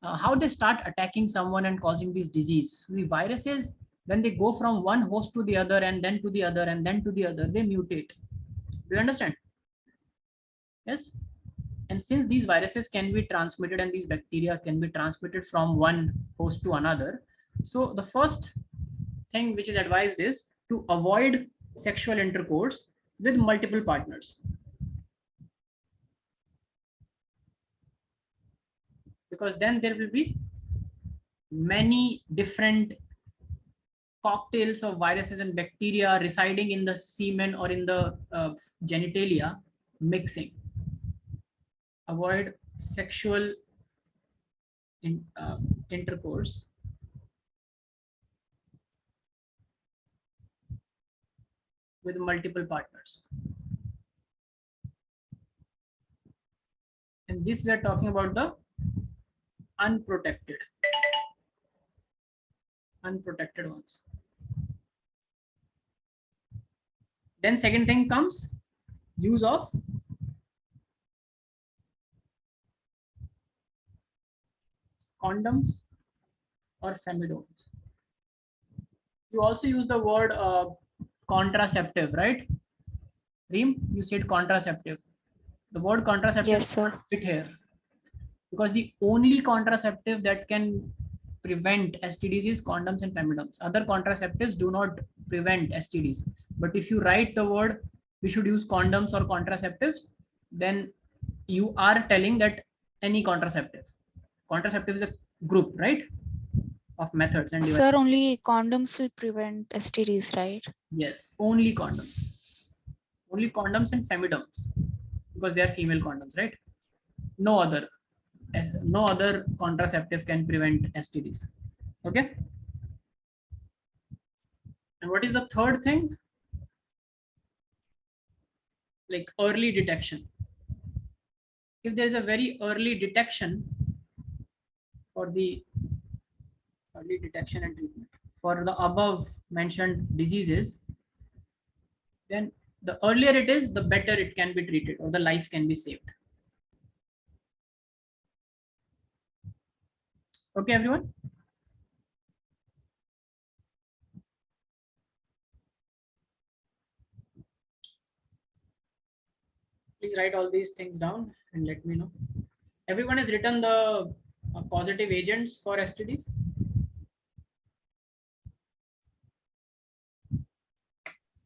how they start attacking someone and causing this disease. The viruses, when they go from one host to the other and then to the other and then to the other, they mutate. Do you understand? Yes. And since these viruses can be transmitted and these bacteria can be transmitted from one host to another, so the first thing which is advised is to avoid sexual intercourse with multiple partners. Because then there will be many different cocktails of viruses and bacteria residing in the semen or in the genitalia mixing. Avoid sexual intercourse with multiple partners. And this we are talking about the unprotected ones. Then second thing comes use of condoms or femidones. You also use the word contraceptive, right? Reem, you said contraceptive. The word contraceptive, Yes, sir. fit here, because the only contraceptive that can prevent STDs is condoms and femidones. Other contraceptives do not prevent STDs. But if you write the word, we should use condoms or contraceptives, then you are telling that any contraceptive. Contraceptive is a group, right, of methods and devices. Sir, only condoms will prevent STDs, right? Yes, only condoms. Only condoms and femidoms, because they are female condoms, right? No other, no other contraceptive can prevent STDs. Okay. And what is the third thing? Like early detection. If there is a very early detection for the early detection and treatment for the above mentioned diseases, then the earlier it is, the better it can be treated or the life can be saved. Okay, everyone? Please write all these things down and let me know. Everyone has written the positive agents for STDs?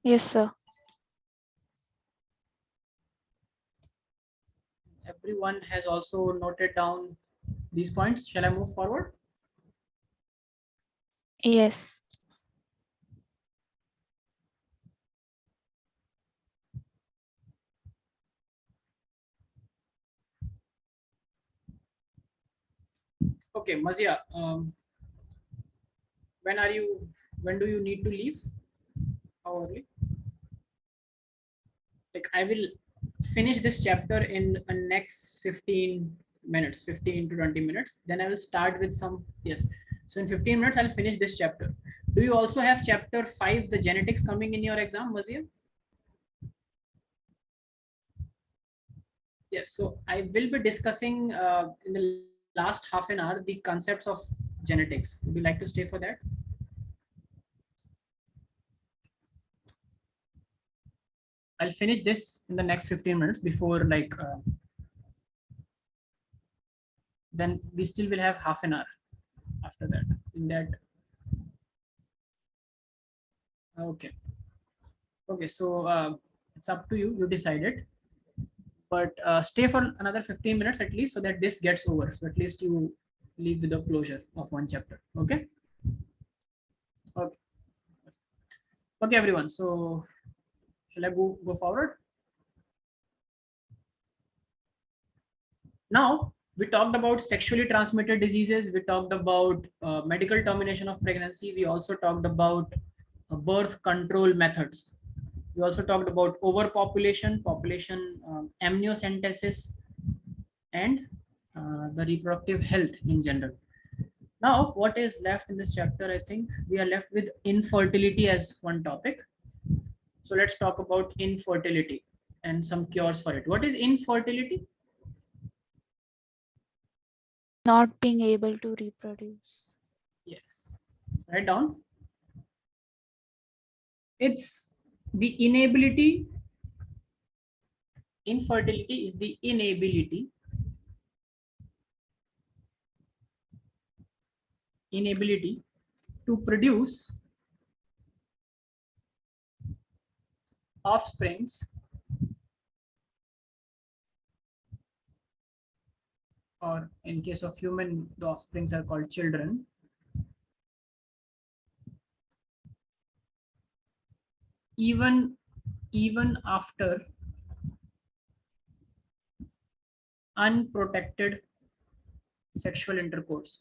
Yes, sir. Everyone has also noted down these points. Shall I move forward? Yes. Okay, Mazia, when do you need to leave? How early? Like I will finish this chapter in the next 15 minutes, 15 to 20 minutes. Then I will start with some, yes. So in 15 minutes, I'll finish this chapter. Do you also have chapter 5, the genetics, coming in your exam, Mazia? Yes, so I will be discussing in the last half an hour the concepts of genetics. Would you like to stay for that? I'll finish this in the next 15 minutes before then we still will have half an hour after that. In that, okay. Okay, so it's up to you. You decided, but stay for another 15 minutes at least so that this gets over. So at least you leave with the closure of one chapter. Okay. Okay. Okay, everyone. So shall I go forward? Now we talked about sexually transmitted diseases. We talked about medical termination of pregnancy. We also talked about birth control methods. We also talked about overpopulation, population amniocentesis, and the reproductive health in general. Now, what is left in this chapter? I think we are left with infertility as one topic. So let's talk about infertility and some cures for it. What is infertility? Not being able to reproduce. Yes. Write down. It's the inability. Infertility is the inability to produce offsprings or in case of human, the offsprings are called children, even after unprotected sexual intercourse.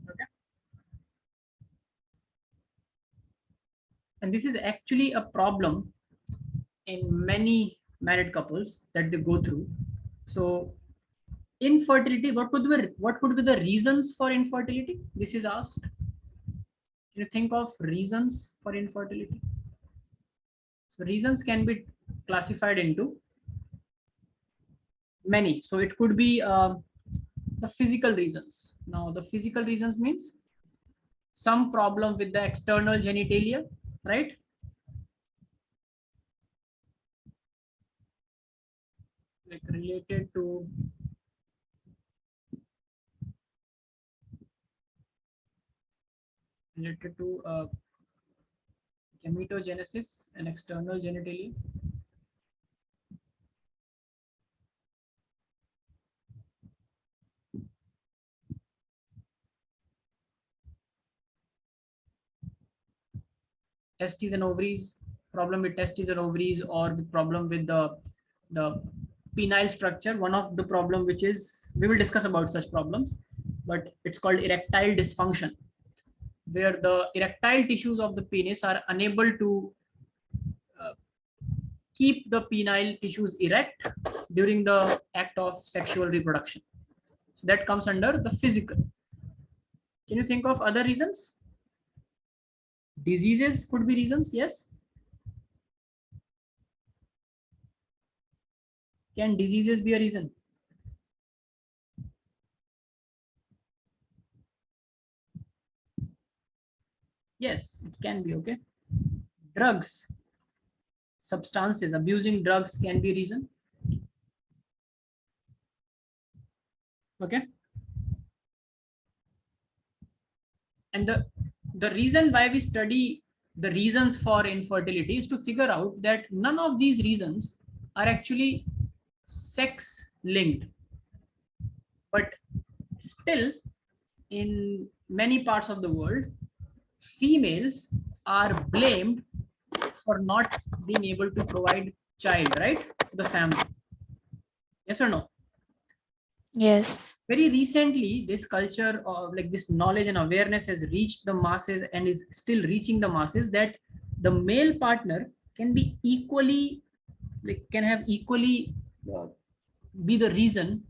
Okay. And this is actually a problem in many married couples that they go through. So infertility, what could be the reasons for infertility? This is asked. Can you think of reasons for infertility? So reasons can be classified into many. So it could be the physical reasons. Now the physical reasons means some problem with the external genitalia, right? Like related to related to gametogenesis and external genitalia. Testes and ovaries, problem with testes and ovaries, or the problem with the penile structure. One of the problem which is, we will discuss about such problems, but it's called erectile dysfunction, where the erectile tissues of the penis are unable to keep the penile tissues erect during the act of sexual reproduction. So that comes under the physical. Can you think of other reasons? Diseases could be reasons, yes. Can diseases be a reason? Yes, it can be. Okay. Drugs, substances, abusing drugs can be a reason. Okay. And the reason why we study the reasons for infertility is to figure out that none of these reasons are actually sex linked, but still in many parts of the world, females are blamed for not being able to provide child, right, to the family. Yes or no? Yes. Very recently, this culture of like this knowledge and awareness has reached the masses and is still reaching the masses, that the male partner can be equally, like can have equally be the reason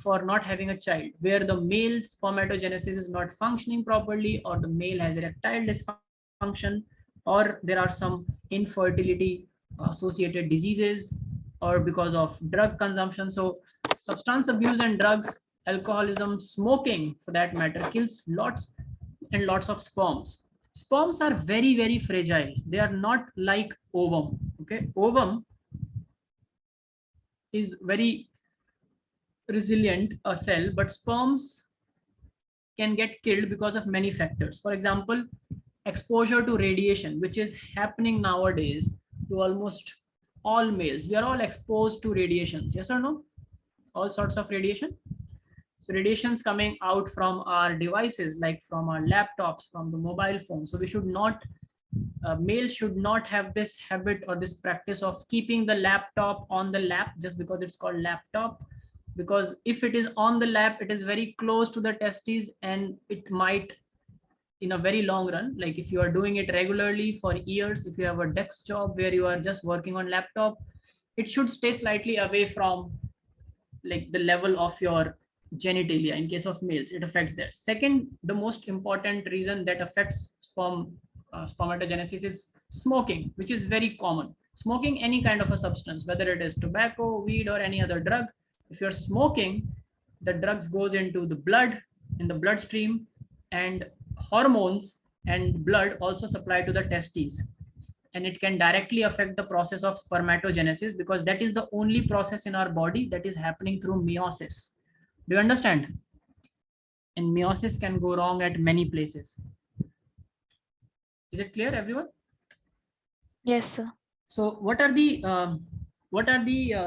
for not having a child, where the male spermatogenesis is not functioning properly, or the male has erectile dysfunction, or there are some infertility associated diseases, or because of drug consumption. So substance abuse and drugs, alcoholism, smoking for that matter, kills lots and lots of sperms. Sperms are very, very fragile. They are not like ovum. Okay, ovum is very resilient, a cell, but sperms can get killed because of many factors. For example, exposure to radiation, which is happening nowadays to almost all males. We are all exposed to radiations, yes or no? All sorts of radiation. So radiations coming out from our devices, like from our laptops, from the mobile phone. So we should not, males should not have this habit or this practice of keeping the laptop on the lap just because it's called laptop, because if it is on the lap, it is very close to the testes, and it might, in a very long run, like if you are doing it regularly for years, if you have a desk job where you are just working on laptop, it should stay slightly away from like the level of your genitalia. In case of males, it affects that. Second, the most important reason that affects spermatogenesis is smoking, which is very common. Smoking any kind of a substance, whether it is tobacco, weed, or any other drug. If you're smoking, the drugs goes into the blood, in the bloodstream, and hormones and blood also supply to the testes, and it can directly affect the process of spermatogenesis, because that is the only process in our body that is happening through meiosis. Do you understand? And meiosis can go wrong at many places. Is it clear, everyone? Yes, sir. So what are the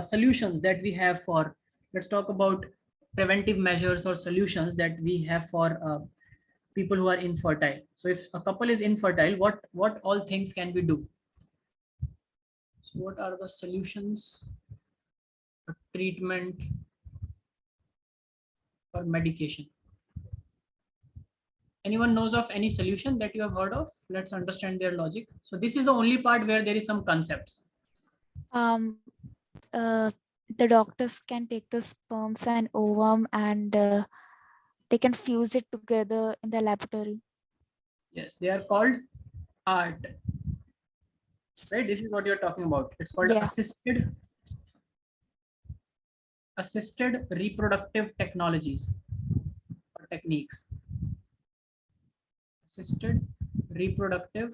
solutions that we have for, let's talk about preventive measures or solutions that we have for people who are infertile. So if a couple is infertile, what all things can we do? So what are the solutions, treatment, or medication? Anyone knows of any solution that you have heard of? Let's understand their logic. So this is the only part where there is some concepts. Um, the doctors can take the sperms and ovum and they can fuse it together in the laboratory. Yes, they are called art. Right, this is what you're talking about. It's called assisted reproductive technologies or techniques. Assisted reproductive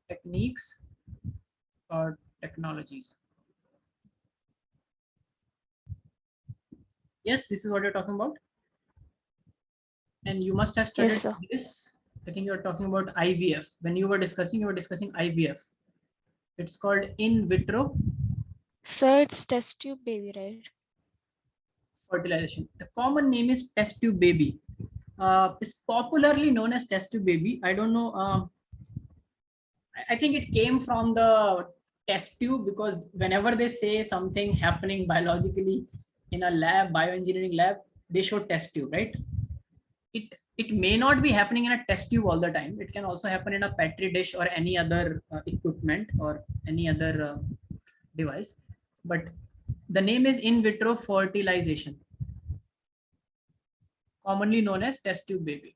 techniques or technologies. Yes, this is what you're talking about. And you must have studied this I think you're talking about IVF. When you were discussing IVF. It's called in vitro Sir, it's test tube baby, right? fertilization. The common name is test tube baby. It's popularly known as test tube baby. I don't know. I think it came from the test tube, because whenever they say something happening biologically in a lab, bioengineering lab, they show test tube, right? It may not be happening in a test tube all the time. It can also happen in a petri dish or any other equipment or any other device. But the name is in vitro fertilization, commonly known as test tube baby.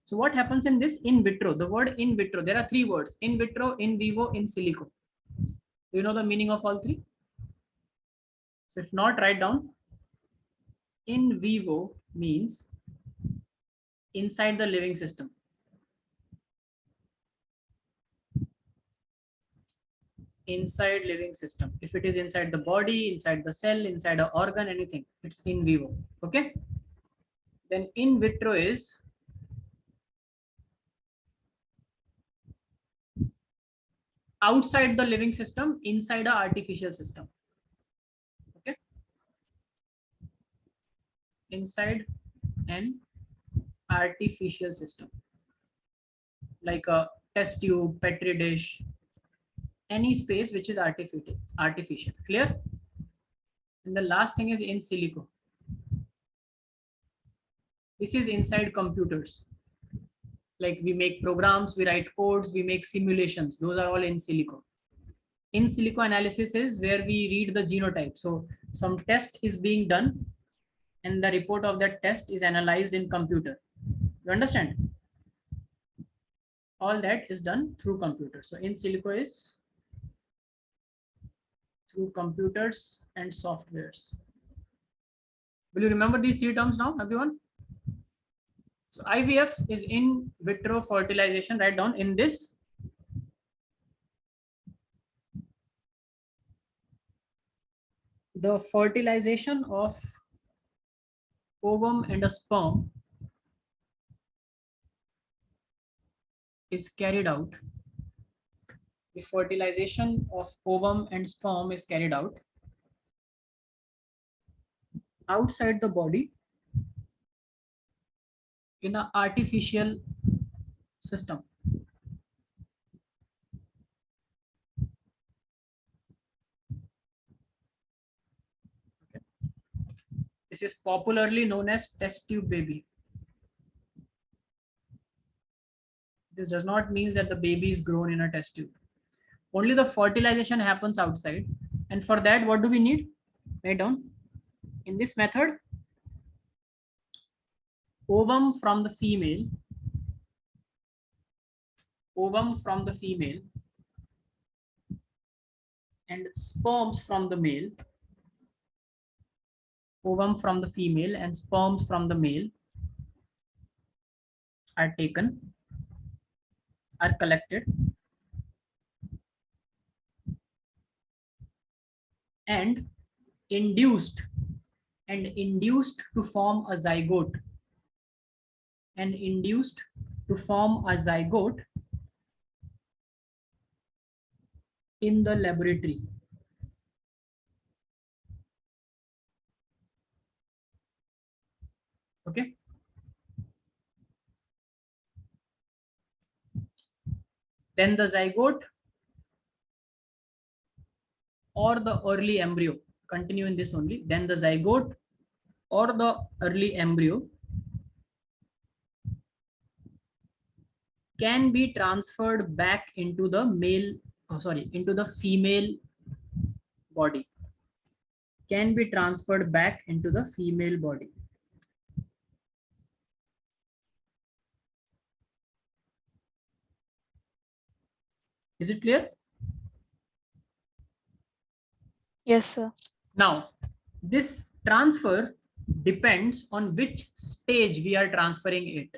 So what happens in this in vitro? The word in vitro, there are three words: in vitro, in vivo, in silico. Do you know the meaning of all three? So if not, write down. In vivo means inside the living system. Inside living system. If it is inside the body, inside the cell, inside an organ, anything, it's in vivo. Okay. Then in vitro is outside the living system, inside an artificial system. Okay. Inside an artificial system, like a test tube, petri dish, any space which is artificial. Clear? And the last thing is in silico. This is inside computers. Like we make programs, we write codes, we make simulations. Those are all in silico. In silico analysis is where we read the genotype. So some test is being done and the report of that test is analyzed in computer. You understand? All that is done through computer. So in silico is through computers and softwares. Will you remember these three terms now, everyone? So IVF is in vitro fertilization. Write down in this. The fertilization of ovum and a sperm is carried out. The fertilization of ovum and sperm is carried out outside the body in an artificial system. Okay. This is popularly known as test tube baby. This does not mean that the baby is grown in a test tube. Only the fertilization happens outside. And for that, what do we need? Write down. In this method, ovum from the female, and sperms from the male, ovum from the female and sperms from the male are taken, are collected, and induced to form a zygote, in the laboratory. Okay. Then the zygote or the early embryo, continue in this only. Then the zygote or the early embryo can be transferred back into the into the female body. Can be transferred back into the female body. Is it clear? Yes, sir. Now, this transfer depends on which stage we are transferring it.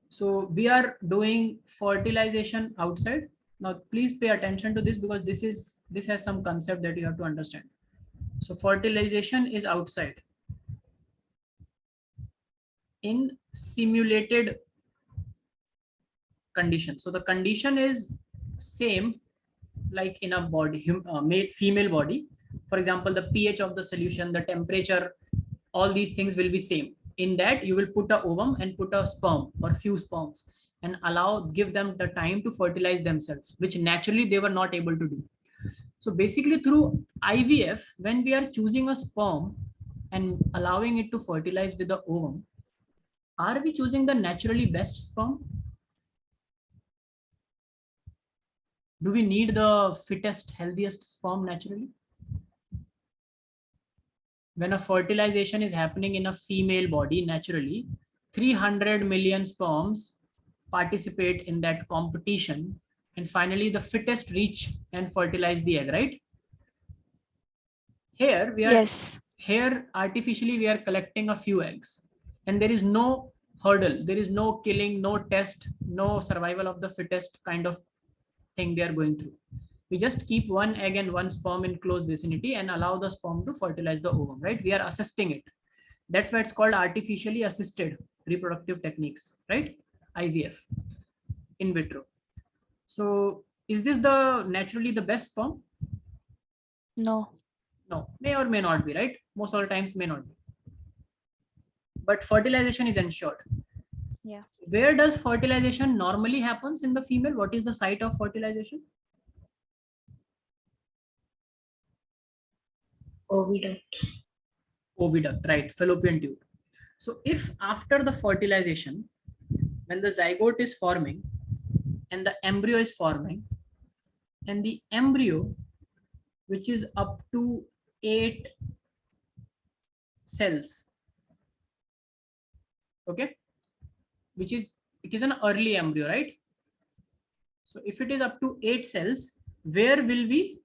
So we are doing fertilization outside. Now, please pay attention to this, because this has some concept that you have to understand. So fertilization is outside in simulated condition. So the condition is same like in a body, male, female body. For example, the pH of the solution, the temperature, all these things will be same. In that, you will put a ovum and put a sperm or few sperms and give them the time to fertilize themselves, which naturally they were not able to do. So basically through IVF, when we are choosing a sperm and allowing it to fertilize with the ovum, are we choosing the naturally best sperm? Do we need the fittest, healthiest sperm naturally? When a fertilization is happening in a female body naturally, 300 million sperms participate in that competition, and finally the fittest reach and fertilize the egg, right? Here we are, Yes. here artificially we are collecting a few eggs, and there is no hurdle, there is no killing, no test, no survival of the fittest kind of thing they are going through. We just keep one egg and one sperm in close vicinity and allow the sperm to fertilize the ovum, right? We are assisting it. That's why it's called artificially assisted reproductive techniques, right? IVF, in vitro. So is this the naturally the best sperm? No. No, may or may not be, right? Most of the times may not be. But fertilization is ensured. Yeah. Where does fertilization normally happens in the female? What is the site of fertilization? Oviduct. Oviduct, right? Fallopian tube. So if after the fertilization, when the zygote is forming and the embryo is forming, and the embryo, which is up to 8 cells, okay, which is, it is an early embryo, right? So if it is up to 8 cells, where will we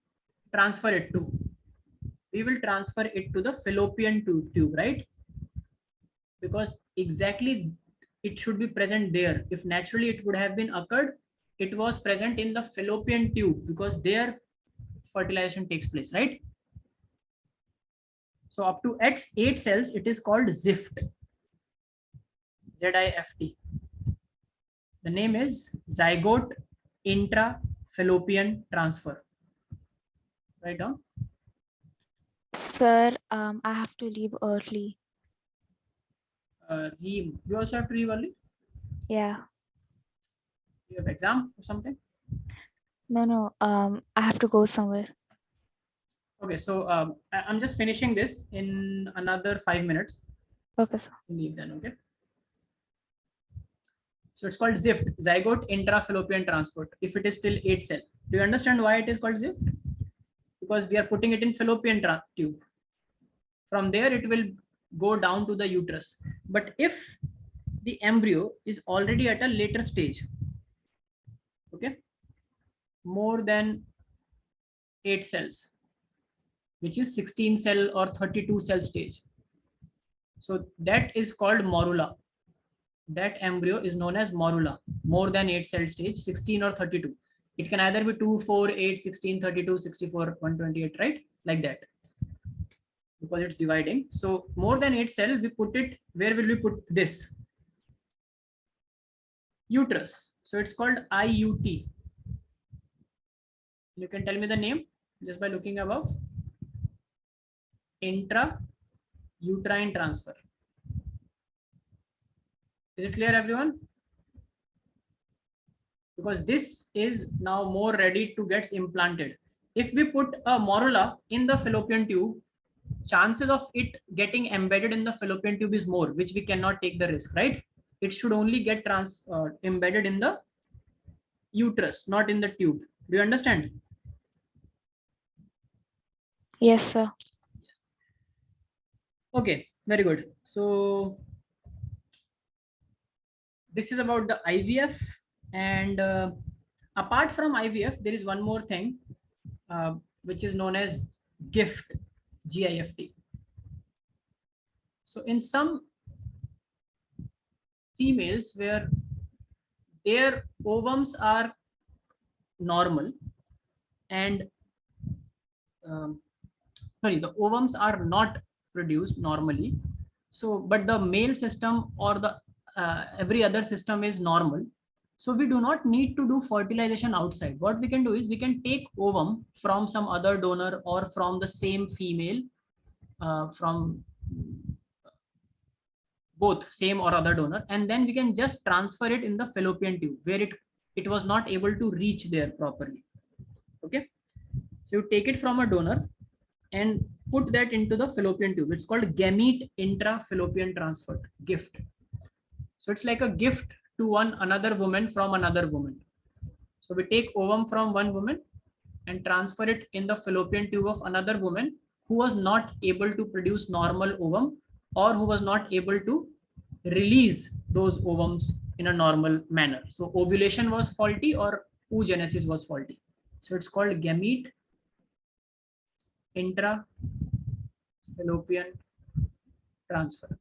transfer it to? We will transfer it to the fallopian tube, right? Because exactly it should be present there. If naturally it would have been occurred, it was present in the fallopian tube because there fertilization takes place, right? So up to 8 cells, it is called ZIFT. ZIFT. The name is zygote intrafallopian transfer. Right down. Sir, I have to leave early. You also have to leave early? Yeah. You have exam or something? No. I have to go somewhere. Okay, so I'm just finishing this in another 5 minutes. Okay, sir. Leave then, okay? So it's called ZIFT, zygote intrafallopian transfer. If it is still 8 cell, do you understand why it is called ZIFT? Because we are putting it in fallopian tube. From there, it will go down to the uterus. But if the embryo is already at a later stage, okay, more than 8 cells, which is 16 cell or 32 cell stage, so that is called morula. That embryo is known as morula, more than 8 cell stage, 16 or 32. It can either be 2, 4, 8, 16, 32, 64, 128, right? Like that, because it's dividing. So more than 8 cell, we put it, where will we put this? Uterus. So it's called IUT. You can tell me the name just by looking above. Intrauterine transfer. Is it clear, everyone? Because this is now more ready to get implanted. If we put a morula in the fallopian tube, chances of it getting embedded in the fallopian tube is more, which we cannot take the risk, right? It should only get embedded in the uterus, not in the tube. Do you understand? Yes, sir. Yes. Okay, very good. So this is about the IVF, and apart from IVF, there is one more thing which is known as GIFT, GIFT. So in some females where their ovums are normal and the ovums are not produced normally, so but the male system or the every other system is normal, So we do not need to do fertilization outside. What we can do is we can take ovum from some other donor or from the same female, from both same or other donor, and then we can just transfer it in the fallopian tube where it was not able to reach there properly. Okay, so you take it from a donor and put that into the fallopian tube. It's called gamete intrafallopian transfer, gift. So it's like a gift to another woman from another woman. So we take ovum from one woman and transfer it in the fallopian tube of another woman who was not able to produce normal ovum, or who was not able to release those ovums in a normal manner. So ovulation was faulty or oogenesis was faulty. So it's called gamete intrafallopian transfer.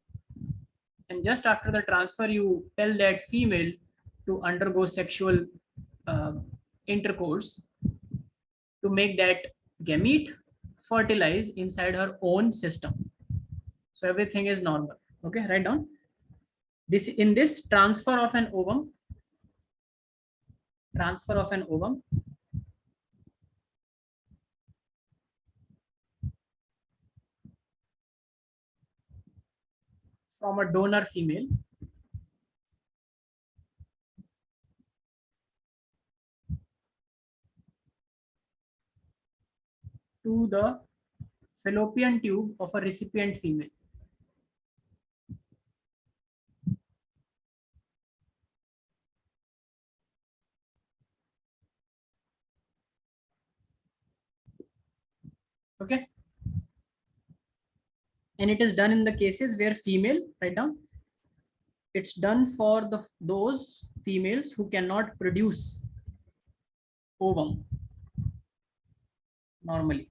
And just after the transfer, you tell that female to undergo sexual intercourse to make that gamete fertilize inside her own system. So everything is normal. Okay, write down this. In this transfer of an ovum from a donor female to the fallopian tube of a recipient female. Okay, and it is done in the cases where female, write down, it's done for those females who cannot produce ovum normally.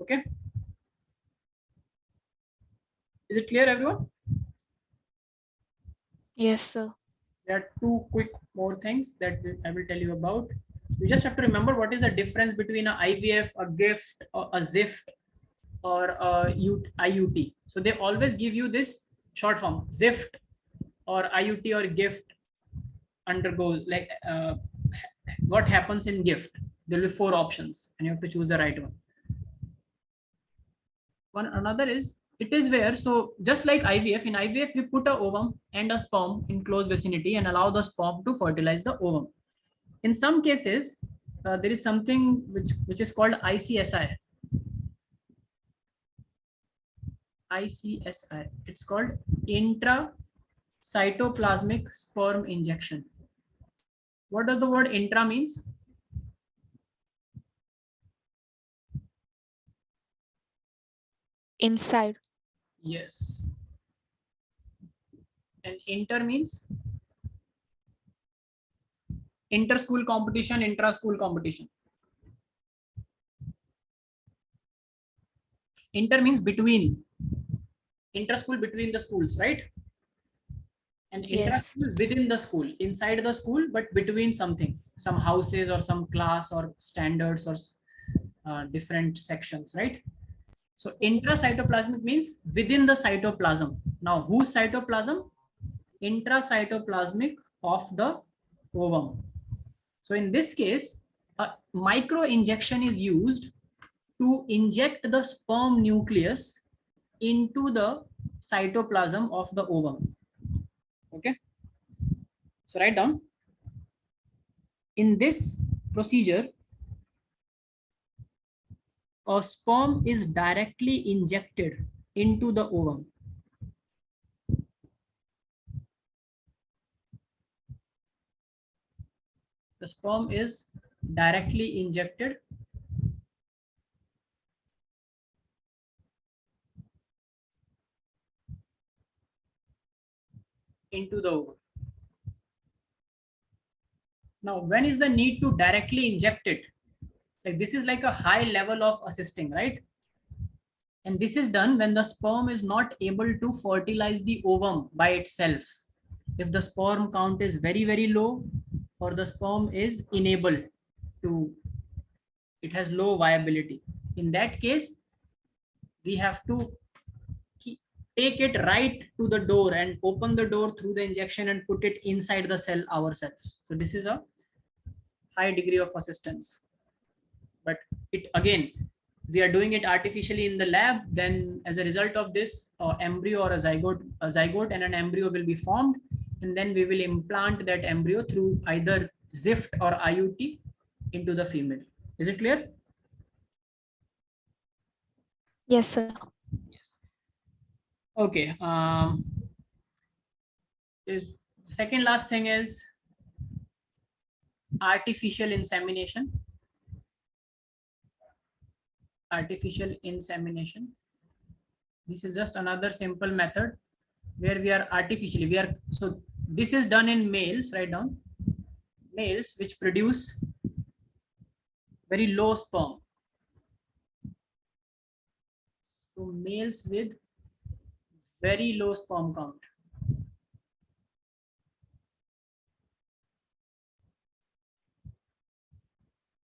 Okay, is it clear, everyone? Yes, sir. There are two quick more things that I will tell you about. You just have to remember what is the difference between a IVF, a gift, or a ZIFT, or a IUT. So they always give you this short form, ZIFT or IUT or gift undergoes, like what happens in gift. There will be 4 options and you have to choose the right one. Another is, it is where, so just like IVF, in IVF we put a ovum and a sperm in close vicinity and allow the sperm to fertilize the ovum. In some cases, there is something which is called ICSI. It's called intracytoplasmic sperm injection. What does the word intra means? Inside. Yes. And inter means inter-school competition, intra-school competition. Inter means between. Inter-school, between the schools, right? And Yes. intra-school within the school, inside the school, but between something, some houses or some class or standards or different sections, right? So intracytoplasmic means within the cytoplasm. Now, whose cytoplasm? Intracytoplasmic of the ovum. So in this case, a micro injection is used to inject the sperm nucleus into the cytoplasm of the ovum. Okay. So write down. In this procedure, a sperm is directly injected into the ovum. The sperm is directly injected into the ovum. Now, when is the need to directly inject it? Like this is like a high level of assisting, right? And this is done when the sperm is not able to fertilize the ovum by itself. If the sperm count is very, very low, or the sperm is unable to, it has low viability. In that case, we have to take it right to the door and open the door through the injection and put it inside the cell ourselves. So this is a high degree of assistance. But it again, we are doing it artificially in the lab. Then as a result of this, embryo or a zygote and an embryo will be formed, and then we will implant that embryo through either ZIFT or IUT into the female. Is it clear? Yes, sir. Yes. Okay. The second last thing is artificial insemination. Artificial insemination. This is just another simple method where we are artificially, so this is done in males, write down, males which produce very low sperm. So males with very low sperm count.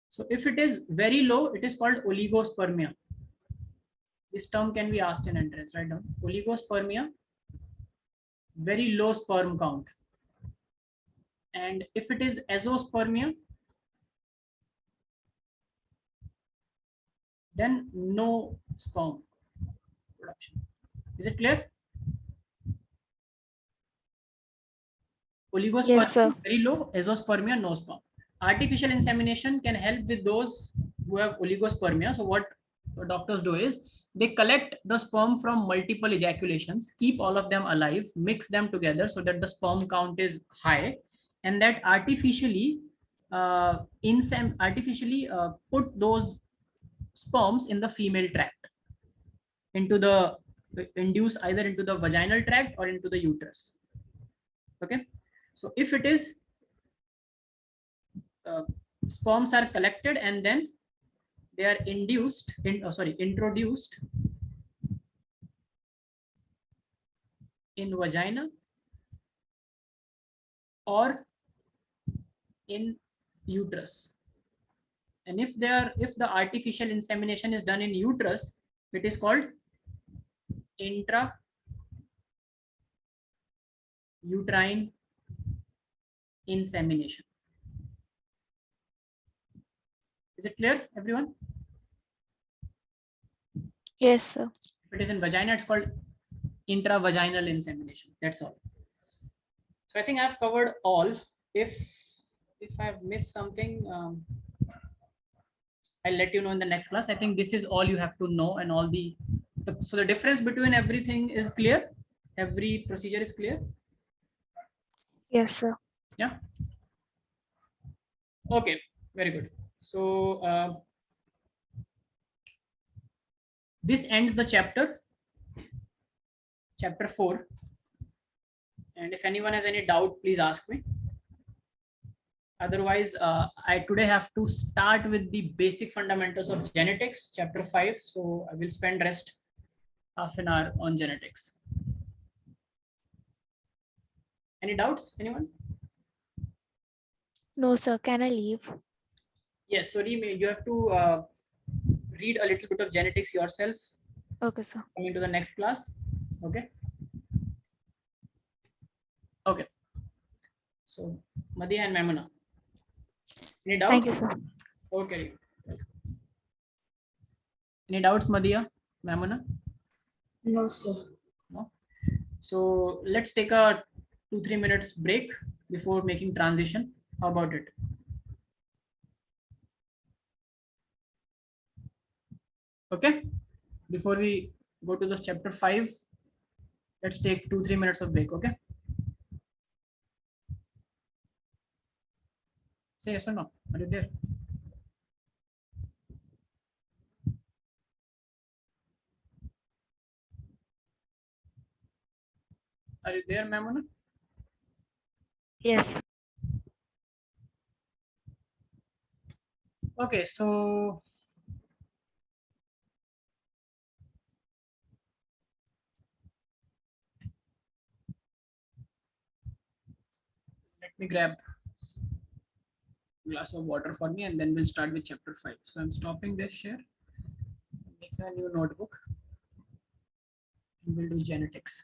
So if it is very low, it is called oligospermia. This term can be asked in entrance, write down, oligospermia, very low sperm count. And if it is azospermia, then no sperm production. Is it clear? Oligospermia, Yes, sir. very low, azospermia, no sperm. Artificial insemination can help with those who have oligospermia. So what doctors do is they collect the sperm from multiple ejaculations, keep all of them alive, mix them together so that the sperm count is high, and that artificially put those sperms in the female tract, induce either into the vaginal tract or into the uterus. Okay, so if it is sperms are collected and then they are introduced in vagina or in uterus. And if the artificial insemination is done in uterus, it is called intrauterine insemination. Is it clear, everyone? Yes, sir. If it is in vagina, it's called intravaginal insemination. That's all. So I think I've covered all. If I've missed something, I'll let you know in the next class. I think this is all you have to know, and all so the difference between everything is clear. Every procedure is clear. Yes, sir. Yeah. Okay. Very good. So this ends the chapter 4. And if anyone has any doubt, please ask me. Otherwise, I today have to start with the basic fundamentals of genetics, chapter 5. So I will spend rest half an hour on genetics. Any doubts, anyone? No, sir. Can I leave? Yes, sorry, you have to read a little bit of genetics yourself. Okay, sir. Coming to the next class. Okay. Okay. So Madhya and Maimuna. Any doubts? Thank you, sir. Okay. Any doubts, Madhya, Maimuna? No, sir. No. So let's take a 2-3 minutes break before making transition. How about it? Okay. Before we go to the chapter 5, let's take 2-3 minutes of break. Okay. Say yes or no. Are you there? Are you there, Maimuna? Yes. Okay, so let me grab a glass of water for me and then we'll start with chapter 5. So I'm stopping this share. a new notebook. We'll do genetics.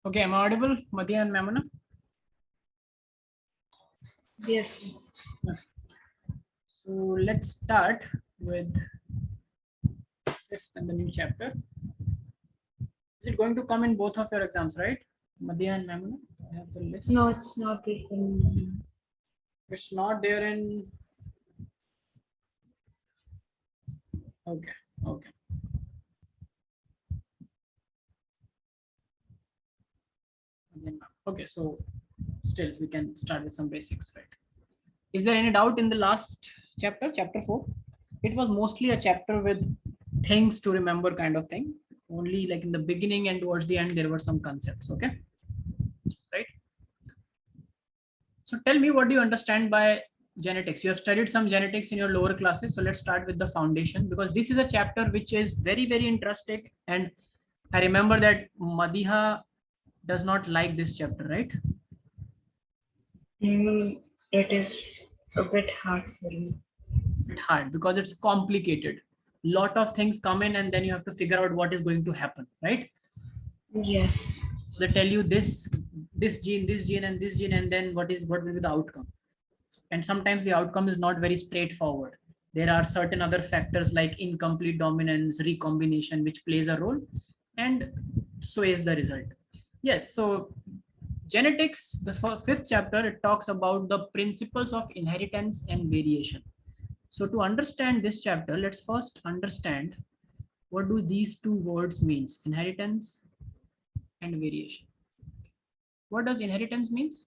Okay, am I audible, Madhya and Mamuna? Yes. So let's start with fifth and the new chapter. Is it going to come in both of your exams, right? Madhya and Mamuna? I have the list. No, it's not. It's not there in. Okay, okay. Okay, so still we can start with some basics, right? Is there any doubt in the last chapter, chapter 4? It was mostly a chapter with things to remember kind of thing. Only like in the beginning and towards the end, there were some concepts, okay? Right? So tell me, what do you understand by genetics? You have studied some genetics in your lower classes. So let's start with the foundation, because this is a chapter which is very, very interesting. And I remember that Madhiha does not like this chapter, right? It is a bit hard for me. Hard because it's complicated. Lot of things come in and then you have to figure out what is going to happen, right? Yes. They tell you this gene, and this gene, and then what will be the outcome. And sometimes the outcome is not very straightforward. There are certain other factors like incomplete dominance, recombination, which plays a role, and so is the result. Yes, so genetics, the fifth chapter, it talks about the principles of inheritance and variation. So to understand this chapter, let's first understand what do these two words means, inheritance and variation. What does inheritance means?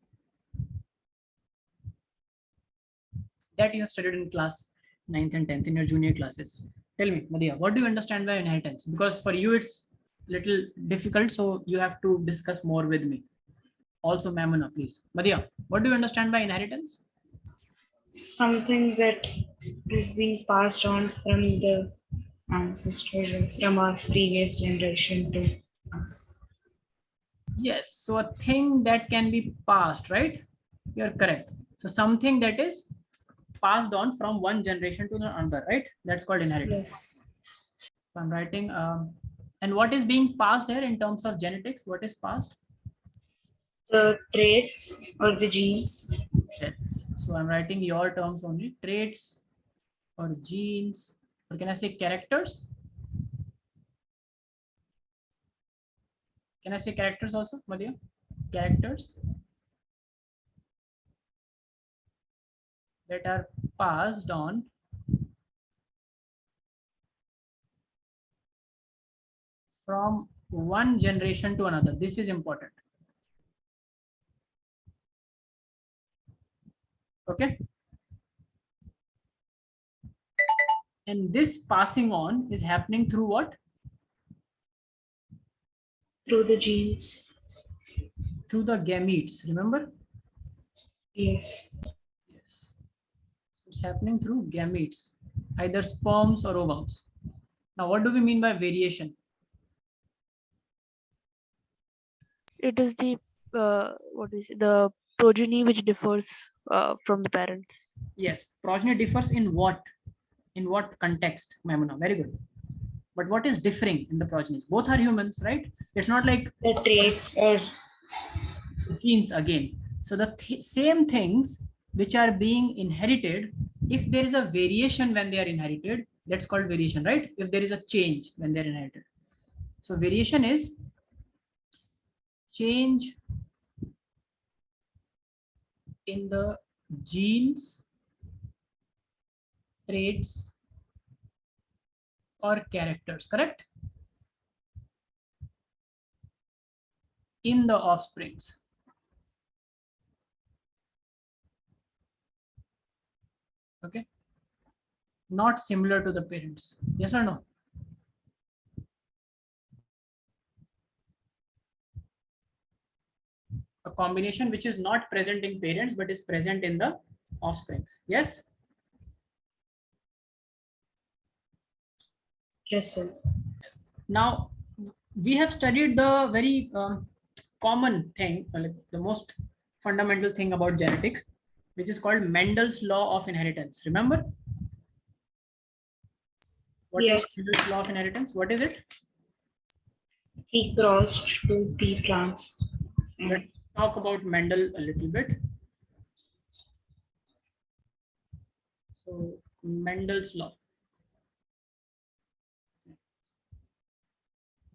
That you have studied in class 9th and 10th in your junior classes. Tell me, Madhya, what do you understand by inheritance? Because for you it's little difficult, so you have to discuss more with me. Also, Mamuna, please. Madhya, what do you understand by inheritance? Something that is being passed on from the ancestors or from our previous generation to us. Yes, so a thing that can be passed, right? You're correct. So something that is passed on from one generation to another, right? That's called inheritance. Yes. So I'm writing, and what is being passed here in terms of genetics? What is passed? The traits or the genes. Yes. So I'm writing your terms only, traits or genes, or can I say characters? Can I say characters also, Madhya? Characters that are passed on from one generation to another. This is important. Okay. And this passing on is happening through what? Through the genes. Through the gametes, remember? Yes. Yes. So it's happening through gametes, either sperms or ovums. Now, what do we mean by variation? It is the what is it? The progeny which differs from the parents. Yes, progeny differs in what? In what context, Maimuna? Very good. But what is differing in the progenies? Both are humans, right? It's not like The traits or genes again. So the same things which are being inherited, if there is a variation when they are inherited, that's called variation, right? If there is a change when they're inherited. So variation is change in the genes, traits, or characters, correct? In the offsprings. Okay. Not similar to the parents. Yes or no? A combination which is not present in parents but is present in the offsprings. Yes. yes, sir. Now we have studied the very common thing, like the most fundamental thing about genetics, which is called Mendel's law of inheritance. Remember? What is Yes. Mendel's law of inheritance? What is it? He crossed two pea plants. Let's talk about Mendel a little bit. So Mendel's law.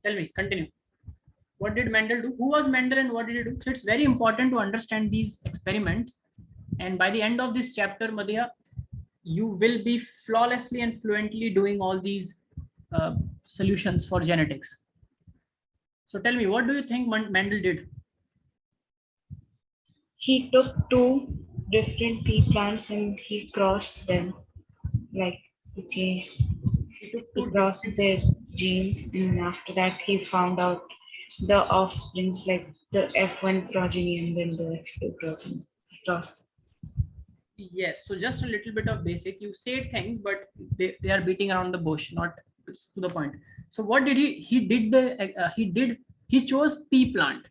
Tell me, continue. What did Mendel do? Who was Mendel and what did he do? So it's very important to understand these experiments. And by the end of this chapter, Madhya, you will be flawlessly and fluently doing all these solutions for genetics. So tell me, what do you think Mendel did? He took two different pea plants and he crossed them. Like he changed, He took he two crossed different. their genes, and after that he found out the offsprings, like the F1 progeny and then the F2 progeny. He crossed. Yes, so just a little bit of basic. You said things, but they are beating around the bush, not to the point. So what did he did the he chose pea plant.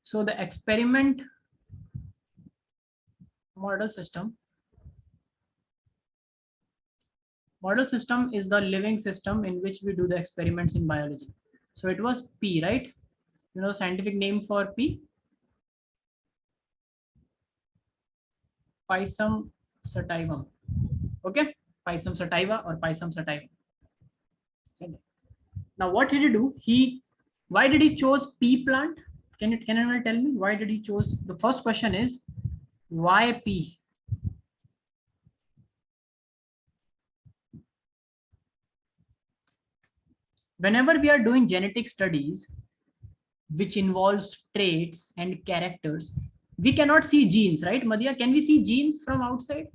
So the experiment model system is the living system in which we do the experiments in biology. So it was pea, right? You know, scientific name for pea? Pisum sativum. Okay, Pisum sativa or Pisum sativum. Now what did he do? Why did he chose pea plant? Can anyone tell me why did he chose? The first question is why pea? Whenever we are doing genetic studies which involves traits and characters, we cannot see genes, right, Madhya? Can we see genes from outside?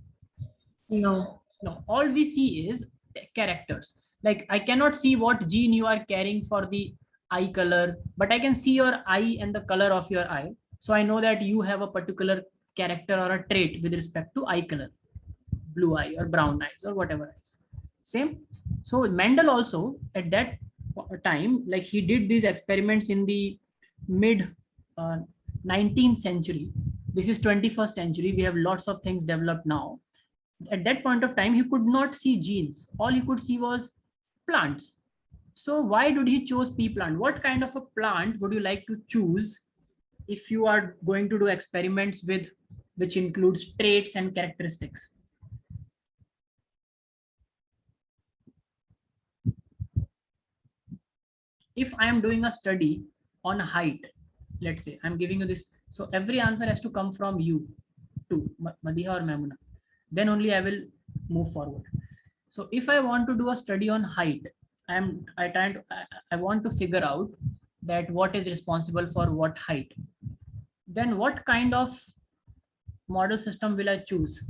No. No, all we see is characters. Like I cannot see what gene you are carrying for the eye color, but I can see your eye and the color of your eye. So I know that you have a particular character or a trait with respect to eye color, blue eye or brown eyes or whatever eyes. Same. So Mendel also at that time, like he did these experiments in the mid 19th century. This is 21st century. We have lots of things developed now. At that point of time, he could not see genes. All he could see was plants. So why did he choose pea plant? What kind of a plant would you like to choose if you are going to do experiments with which includes traits and characteristics? If I am doing a study on height, let's say I'm giving you this, so every answer has to come from you too, Madiha or Mamuna. Then only I will move forward. So if I want to do a study on height, I want to figure out that what is responsible for what height. Then what kind of model system will I choose?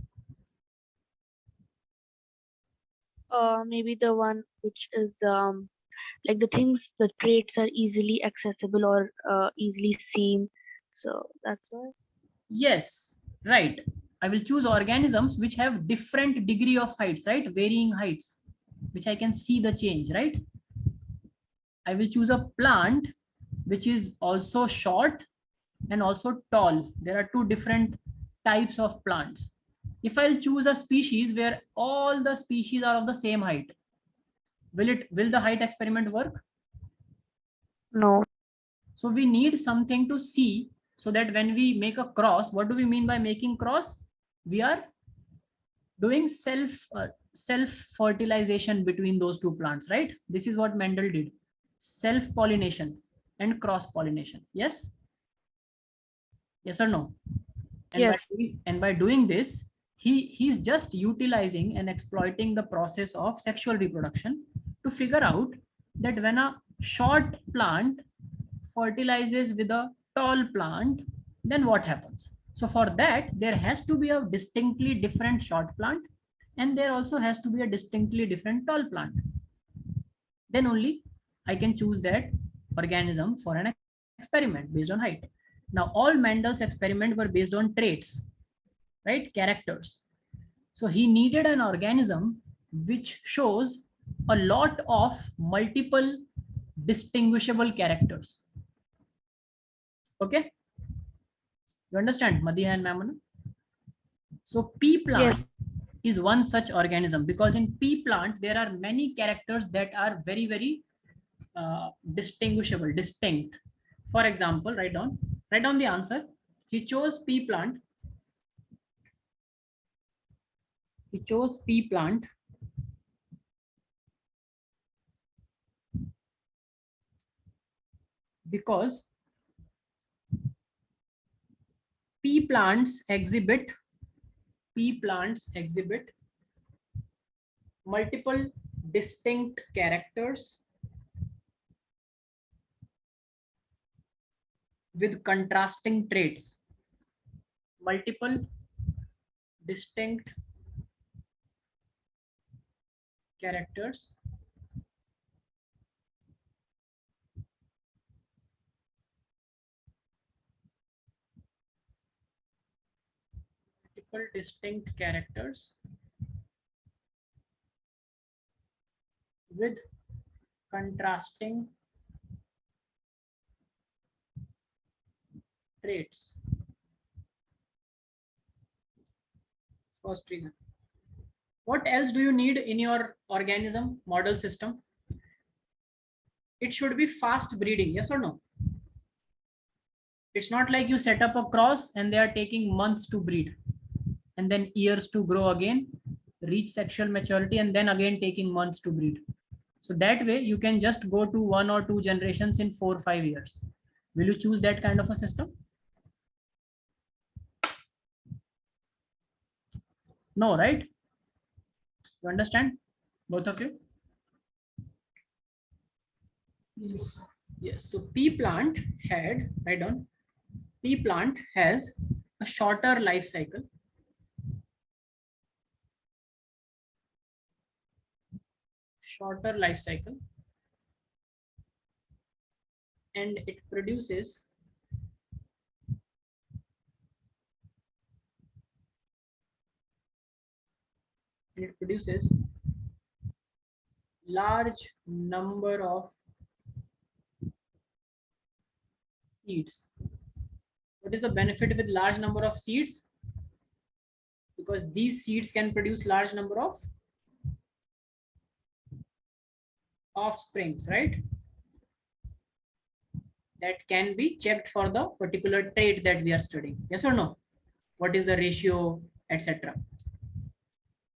Maybe the one which is like the traits are easily accessible or easily seen. So that's why. Yes, right. I will choose organisms which have different degree of heights, right? Varying heights, which I can see the change, right? I will choose a plant which is also short and also tall. There are two different types of plants. If I'll choose a species where all the species are of the same height, will the height experiment work? No. So we need something to see, so that when we make a cross, what do we mean by making cross? We are doing self fertilization between those two plants, right? This is what Mendel did: self pollination and cross pollination. Yes, yes or no? And Yes. by doing this, he's just utilizing and exploiting the process of sexual reproduction to figure out that when a short plant fertilizes with a tall plant, then what happens. So for that, there has to be a distinctly different short plant, and there also has to be a distinctly different tall plant. Then only I can choose that organism for an experiment based on height. Now all Mendel's experiment were based on traits, right? Characters. So he needed an organism which shows a lot of multiple distinguishable characters. Okay, you understand, Madhiha and Mamuna? So pea plant Yes. is one such organism, because in pea plant there are many characters that are very distinguishable, distinct. For example, write down the answer. He chose pea plant. He chose pea plant because pea plants exhibit multiple distinct characters with contrasting traits. Multiple distinct characters with contrasting traits. First reason. What else do you need in your organism model system? It should be fast breeding, yes or no? It's not like you set up a cross and they are taking months to breed and then years to grow again, reach sexual maturity, and then again taking months to breed. So that way you can just go to 1 or 2 generations in 4 or 5 years. Will you choose that kind of a system? No, right? You understand, both of you? Yes. Yes. So pea plant had, write down, pea plant has a shorter life cycle. And it produces large number of seeds. What is the benefit with large number of seeds? Because these seeds can produce large number of offsprings, right? That can be checked for the particular trait that we are studying. Yes or no? What is the ratio, etc.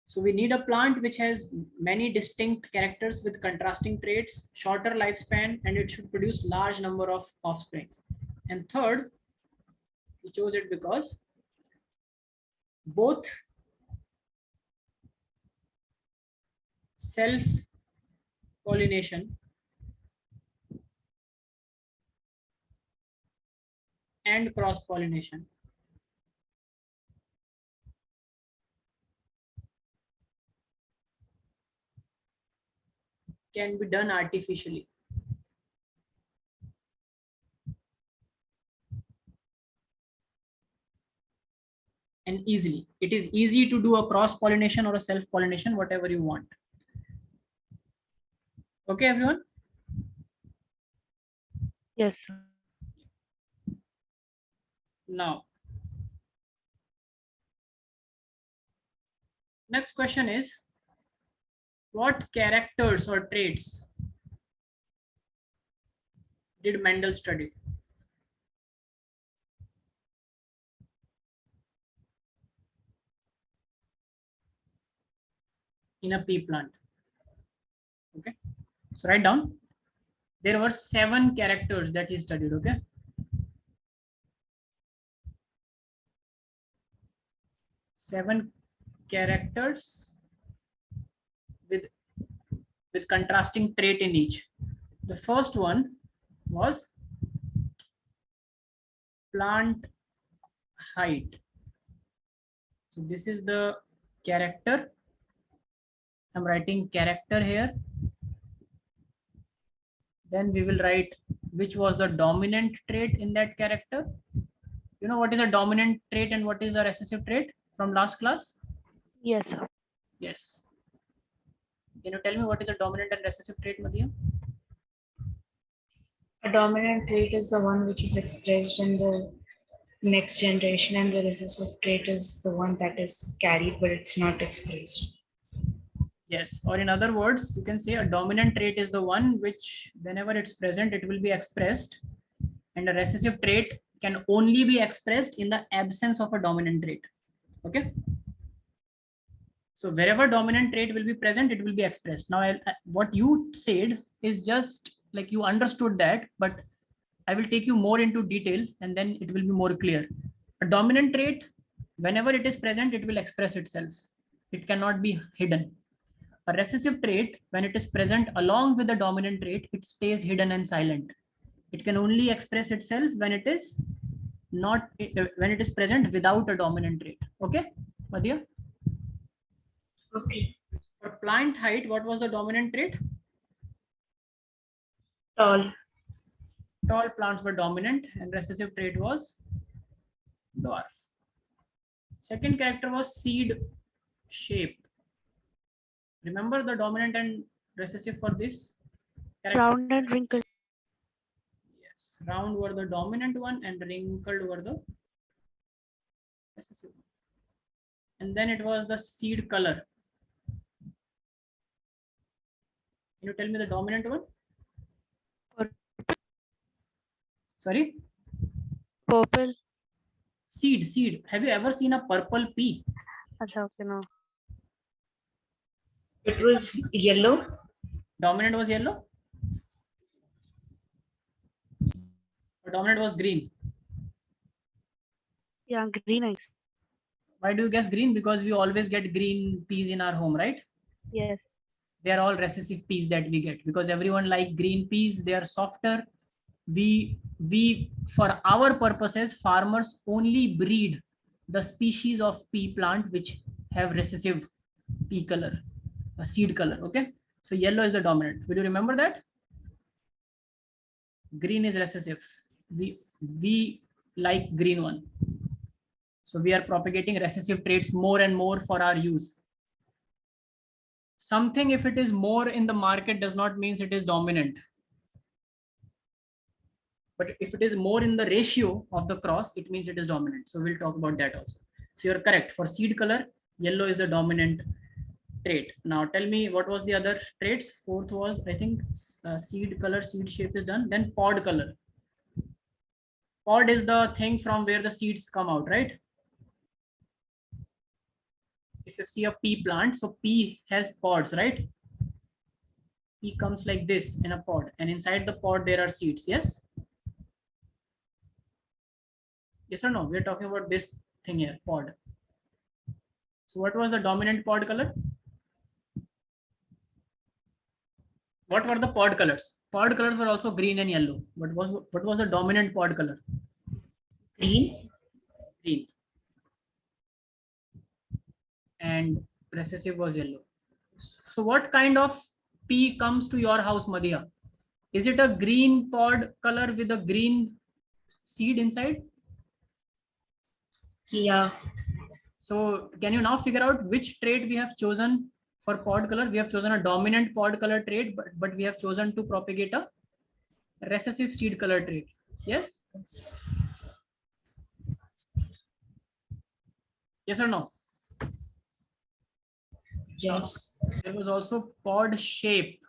So we need a plant which has many distinct characters with contrasting traits, shorter lifespan, and it should produce large number of offsprings. And third, we chose it because both self-pollination and cross-pollination can be done artificially. And easily. It is easy to do a cross-pollination or a self-pollination, whatever you want. Okay, everyone? Yes. Now, next question is, what characters or traits did Mendel study? In a pea plant. Okay, so write down. There were 7 characters that he studied. Okay, 7 characters with contrasting trait in each. The first one was plant height. So this is the character. I'm writing character here. Then we will write which was the dominant trait in that character. You know what is a dominant trait and what is a recessive trait from last class? Yes, sir. Yes. Can you tell me what is a dominant and recessive trait, Madhya? A dominant trait is the one which is expressed in the next generation, and the recessive trait is the one that is carried but it's not expressed. Yes, or in other words, you can say a dominant trait is the one which, whenever it's present, it will be expressed, and a recessive trait can only be expressed in the absence of a dominant trait. Okay. So wherever dominant trait will be present, it will be expressed. Now, what you said is just like you understood that, but I will take you more into detail and then it will be more clear. A dominant trait, whenever it is present, it will express itself. It cannot be hidden. A recessive trait, when it is present along with the dominant trait, it stays hidden and silent. It can only express itself when it is not, when it is present without a dominant trait. Okay, Madhya? Okay. For plant height, what was the dominant trait? Tall. Tall plants were dominant and recessive trait was dwarf. Second character was seed shape. Remember the dominant and recessive for this character? Round and wrinkled. Yes, round were the dominant one and wrinkled were the recessive one. And then it was the seed color. Can you tell me the dominant one? Sorry? Purple. Seed. Have you ever seen a purple pea? Acha, okay, no. It was yellow. Dominant was yellow? Or dominant was green? Yeah, green eggs. Why do you guess green? Because we always get green peas in our home, right? Yes. They are all recessive peas that we get because everyone like green peas. They are softer. We for our purposes, farmers only breed the species of pea plant which have recessive pea color, a seed color. Okay, so yellow is the dominant. Will you remember that? Green is recessive. We like green one. So we are propagating recessive traits more and more for our use. Something, if it is more in the market, does not mean it is dominant. But if it is more in the ratio of the cross, it means it is dominant. So we'll talk about that also. So you're correct. For seed color, yellow is the dominant trait. Now tell me what was the other traits. Fourth was, I think, seed color, seed shape is done. Then pod color. Pod is the thing from where the seeds come out, right? If you see a pea plant, so pea has pods, right? Pea comes like this in a pod, and inside the pod there are seeds. Yes? Yes or no? We're talking about this thing here, pod. So what was the dominant pod color? What were the pod colors? Pod colors were also green and yellow. What was the dominant pod color? Green. Green. And recessive was yellow. So what kind of pea comes to your house, Madhya? Is it a green pod color with a green seed inside? Yeah. So can you now figure out which trait we have chosen for pod color? We have chosen a dominant pod color trait, but we have chosen to propagate a recessive seed color trait. Yes? Yes or no? Yes. There was also pod shape,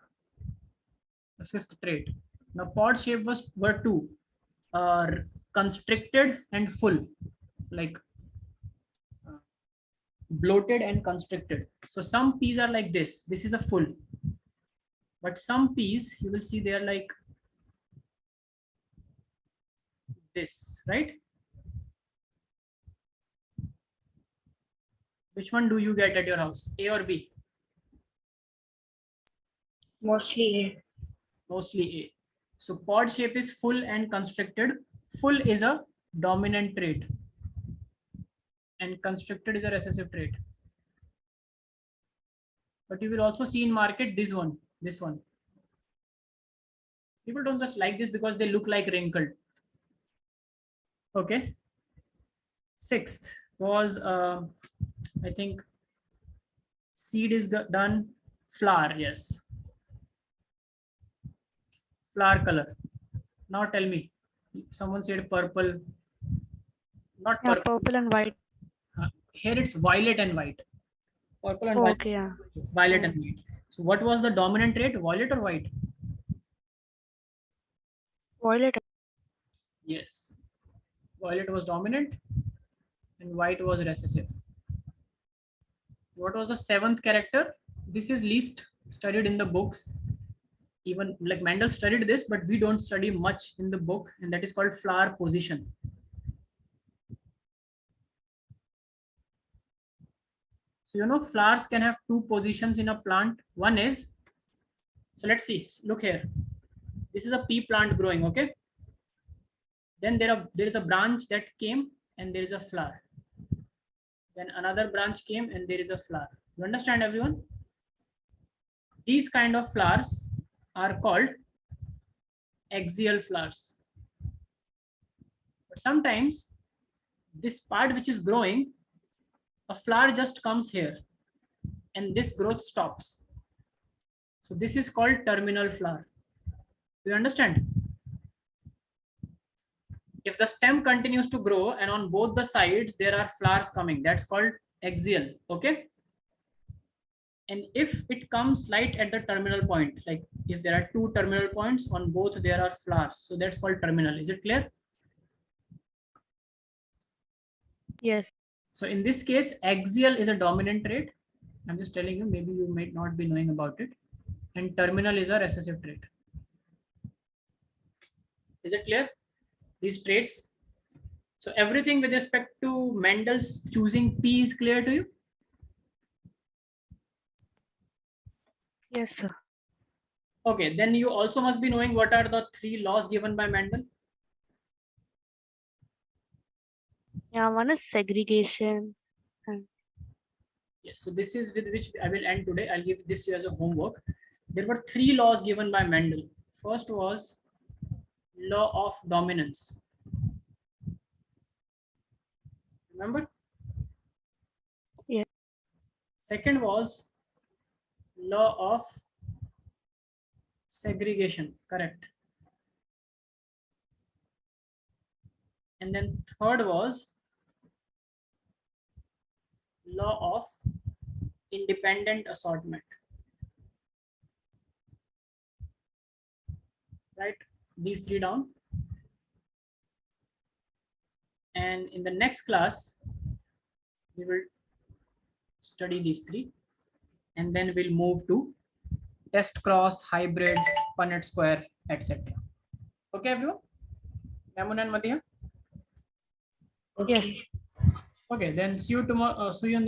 the fifth trait. Now pod shape were two, constricted and full, like bloated and constricted. So some peas are like this. This is a full, but some peas you will see they are like this, right? Which one do you get at your house, A or B? Mostly A. Mostly A. So pod shape is full and constricted. Full is a dominant trait and constricted is a recessive trait. But you will also see in market this one. People don't just like this because they look like wrinkled. Okay. Sixth was, I think, seed is done. Flower, yes. Flower color. Now tell me. Someone said purple. Not Yeah, purple. purple and white. Here it's violet and white. Purple and Oh, white. okay, yeah. It's violet and white. So what was the dominant trait? Violet or white? Violet. Yes. Violet was dominant and white was recessive. What was the seventh character? This is least studied in the books. Even like Mendel studied this, but we don't study much in the book, and that is called flower position. So you know flowers can have two positions in a plant. One is, so let's see, look here. This is a pea plant growing, okay? Then there is a branch that came and there is a flower. Then another branch came and there is a flower. You understand, everyone? These kind of flowers are called axial flowers. But sometimes this part which is growing, a flower just comes here and this growth stops. So this is called terminal flower. Do you understand? If the stem continues to grow and on both the sides there are flowers coming, that's called axial, okay? And if it comes right at the terminal point, like if there are two terminal points, on both there are flowers, so that's called terminal. Is it clear? Yes. So in this case, axial is a dominant trait. I'm just telling you, maybe you might not be knowing about it. And terminal is a recessive trait. Is it clear? These traits. So everything with respect to Mendel's choosing P is clear to you? Yes, sir. Okay, then you also must be knowing what are the three laws given by Mendel. Yeah, one is segregation. And Yes, so this is with which I will end today. I'll give this to you as a homework. There were three laws given by Mendel. First was law of dominance. Remember? yeah. Second was law of segregation, correct. And then third was law of independent assortment. Right, these three down. And in the next class, we will study these three, and then we'll move to test cross, hybrids, Punnett square, etc. Okay, everyone? Yamun and Madhya? Yes. Okay, then see you tomorrow. See you in the